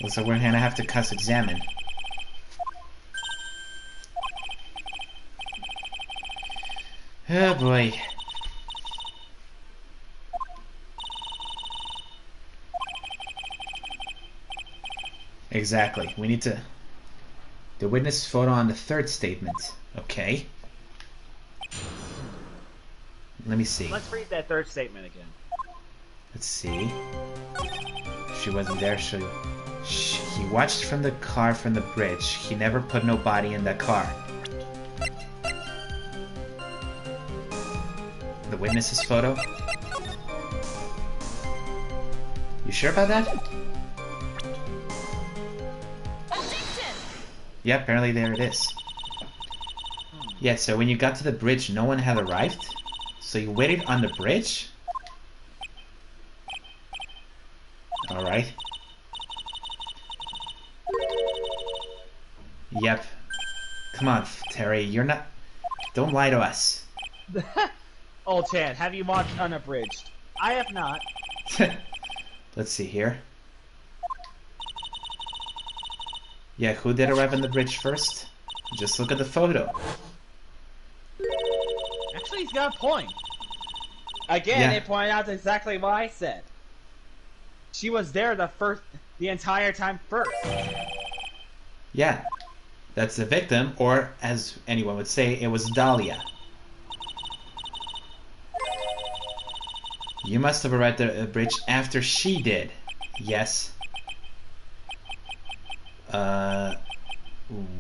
So we're gonna have to cross-examine. Oh boy. Exactly, we need to... The witness photo on the third statement. Okay. Let me see. Let's read that third statement again. Let's see. She wasn't there, he watched from the car from the bridge. He never put no body in that car. The witness's photo? You sure about that? Yeah, apparently there it is. Yeah, so when you got to the bridge, no one had arrived? So you waited on the bridge? Alright. Yep. Come on, Terry, you're not... Don't lie to us. Old Chad, have you watched Unabridged? I have not. Let's see here. Yeah, who did arrive on the bridge first? Just look at the photo. Actually, he's got a point. Again, Yeah. it pointed out exactly what I said. She was there the entire time first. Yeah. That's the victim, or as anyone would say, it was Dahlia. You must have arrived at the bridge after she did. Yes.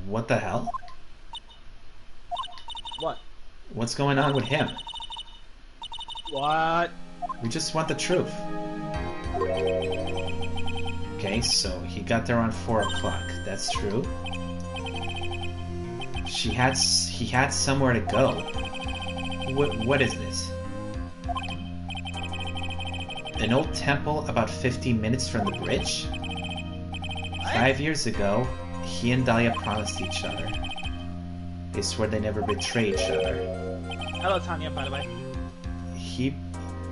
What the hell? What? What's going on with him? What? We just want the truth. Okay, so he got there around 4 o'clock. That's true. He had somewhere to go. What is this? An old temple about 15 minutes from the bridge? What? 5 years ago, he and Dahlia promised each other. They swore they never betray each other. Hello, Tanya, by the way.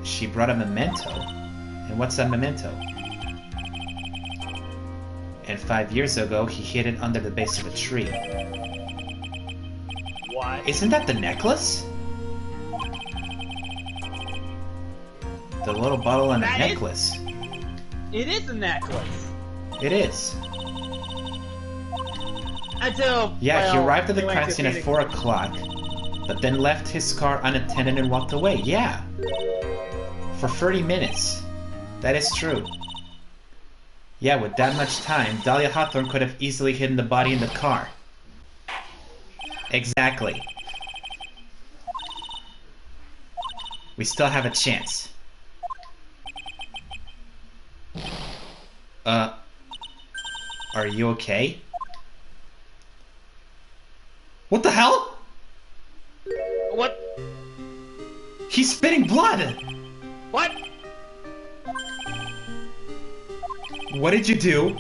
She brought a memento. And what's that memento? And 5 years ago, he hid it under the base of a tree. What? Isn't that the necklace? The little bottle and a necklace. It is a necklace. It is. Until yeah, he arrived at the crime scene at Phoenix. 4 o'clock, but then left his car unattended and walked away. Yeah. For 30 minutes. That is true. Yeah, with that much time, Dahlia Hawthorne could have easily hidden the body in the car. Exactly. We still have a chance. Are you okay? What the hell? What? He's spitting blood! What? What did you do?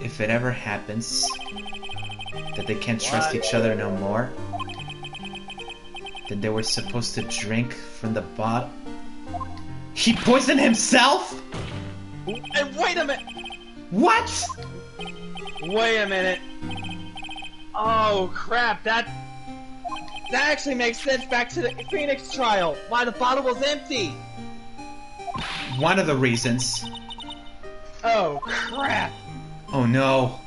If it ever happens that they can't trust each other no more, then they were supposed to drink from the bottle. He poisoned himself? And wait a minute! What? Wait a minute. Oh crap, that actually makes sense back to the Phoenix trial. Why the bottle was empty. One of the reasons. Oh crap. Oh no.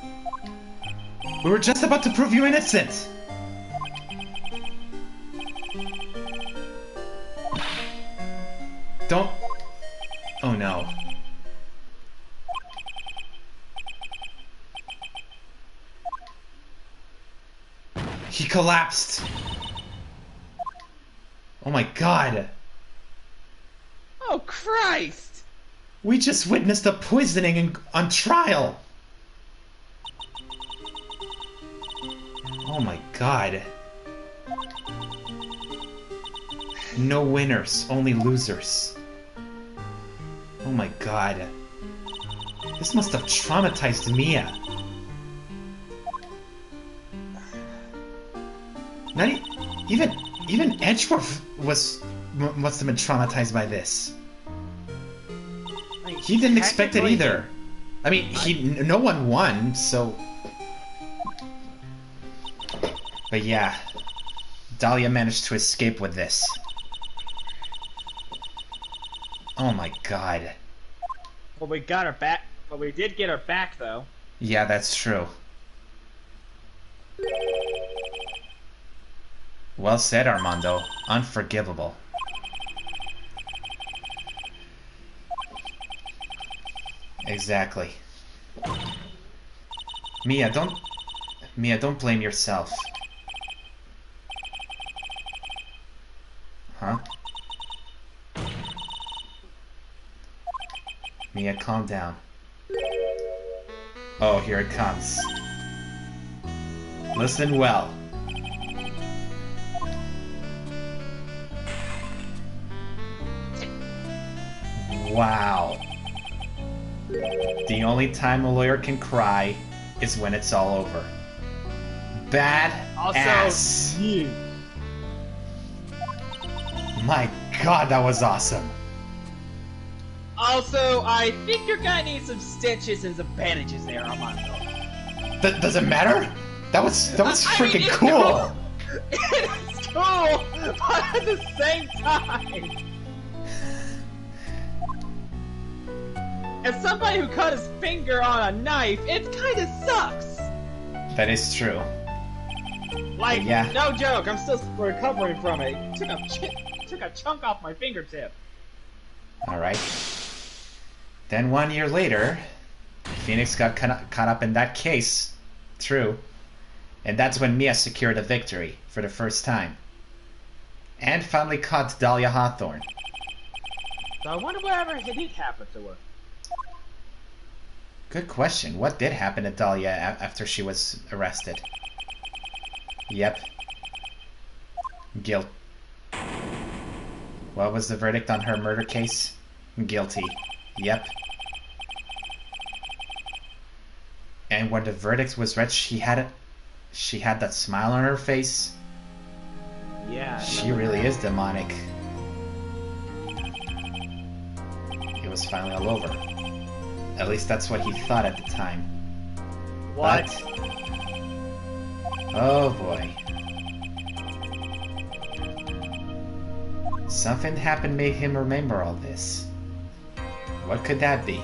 We were just about to prove you innocent. Don't... Oh no. He collapsed. Oh my god. Oh Christ. We just witnessed a poisoning on trial. Oh my god. No winners, only losers. Oh my god. This must have traumatized Mia. Not even Edgeworth must have been traumatized by this. He didn't expect it either. I mean, no one won, so... But yeah, Dahlia managed to escape with this. Oh my god. Well, we got her back. Well, we did get her back, though. Yeah, that's true. Well said, Armando. Unforgivable. Exactly. Mia, don't blame yourself. Huh? Mia, calm down. Oh, here it comes. Listen well. Wow. The only time a lawyer can cry is when it's all over. Bad ass. You. My god, that was awesome. Also, I think you're gonna need some stitches and some bandages there, Armando. Does it matter? That was freaking it's cool. It's cool, but at the same time, as somebody who cut his finger on a knife, it kind of sucks. That is true. Like, yeah. No joke, I'm still recovering from it. Took a chunk off my fingertip. Alright. Then 1 year later, Phoenix got caught up in that case. True. And that's when Mia secured a victory for the first time. And finally caught Dahlia Hawthorne. So I wonder whatever did happen to her. Good question. What did happen to Dahlia after she was arrested? Yep. Guilt. What was the verdict on her murder case? Guilty. Yep. And when the verdict was read, she had that smile on her face. Yeah. She really is demonic. It was finally all over. At least that's what he thought at the time. What? But, oh boy. Something happened made him remember all this. What could that be?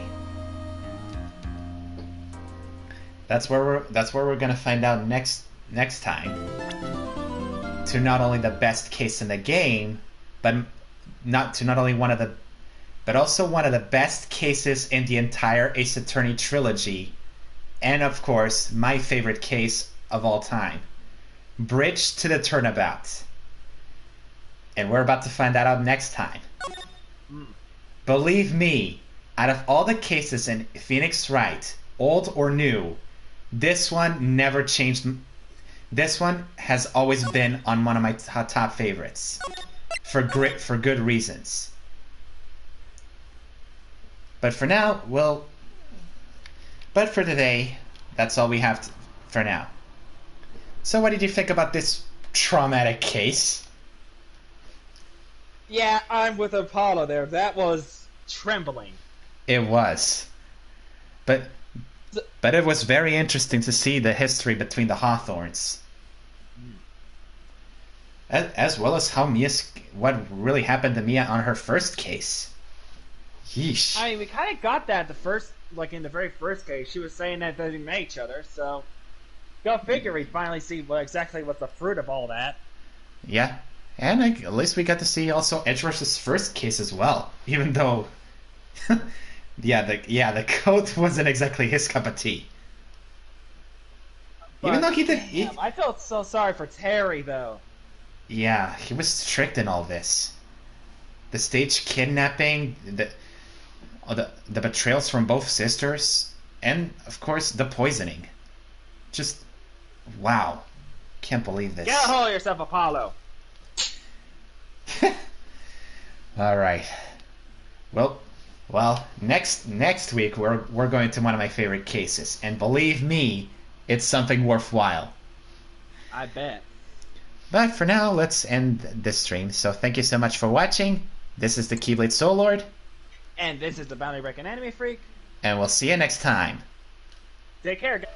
That's where we're gonna find out next time. To not only the best case in the game, but also one of the best cases in the entire Ace Attorney Trilogy, and of course my favorite case of all time, Bridge to the Turnabout. And we're about to find that out next time. Believe me, out of all the cases in Phoenix Wright, old or new, this one never changed. This one has always been on one of my top favorites, for good reasons. But for now, but for today, that's all we have for now. So what did you think about this traumatic case? Yeah, I'm with Apollo there. That was trembling. It was. But it was very interesting to see the history between the Hawthorns. As well as what really happened to Mia on her first case. Yeesh. I mean, we kind of got that in the very first case. She was saying that they met each other, so go figure we finally see exactly what's the fruit of all that. Yeah, and at least we got to see also Edgeworth's first case as well, even though, the coat wasn't exactly his cup of tea. But, even though he did, I felt so sorry for Terry though. Yeah, he was tricked in all this. The staged kidnapping, the betrayals from both sisters, and of course the poisoning. Just wow, can't believe this. Get a hold of yourself, Apollo. All right. Well, next week we're going to one of my favorite cases, and believe me, it's something worthwhile. I bet. But for now, let's end this stream. So thank you so much for watching. This is the Keyblade Soul Lord. And this is the Bounty Breaking Anime Freak. And we'll see you next time. Take care, guys.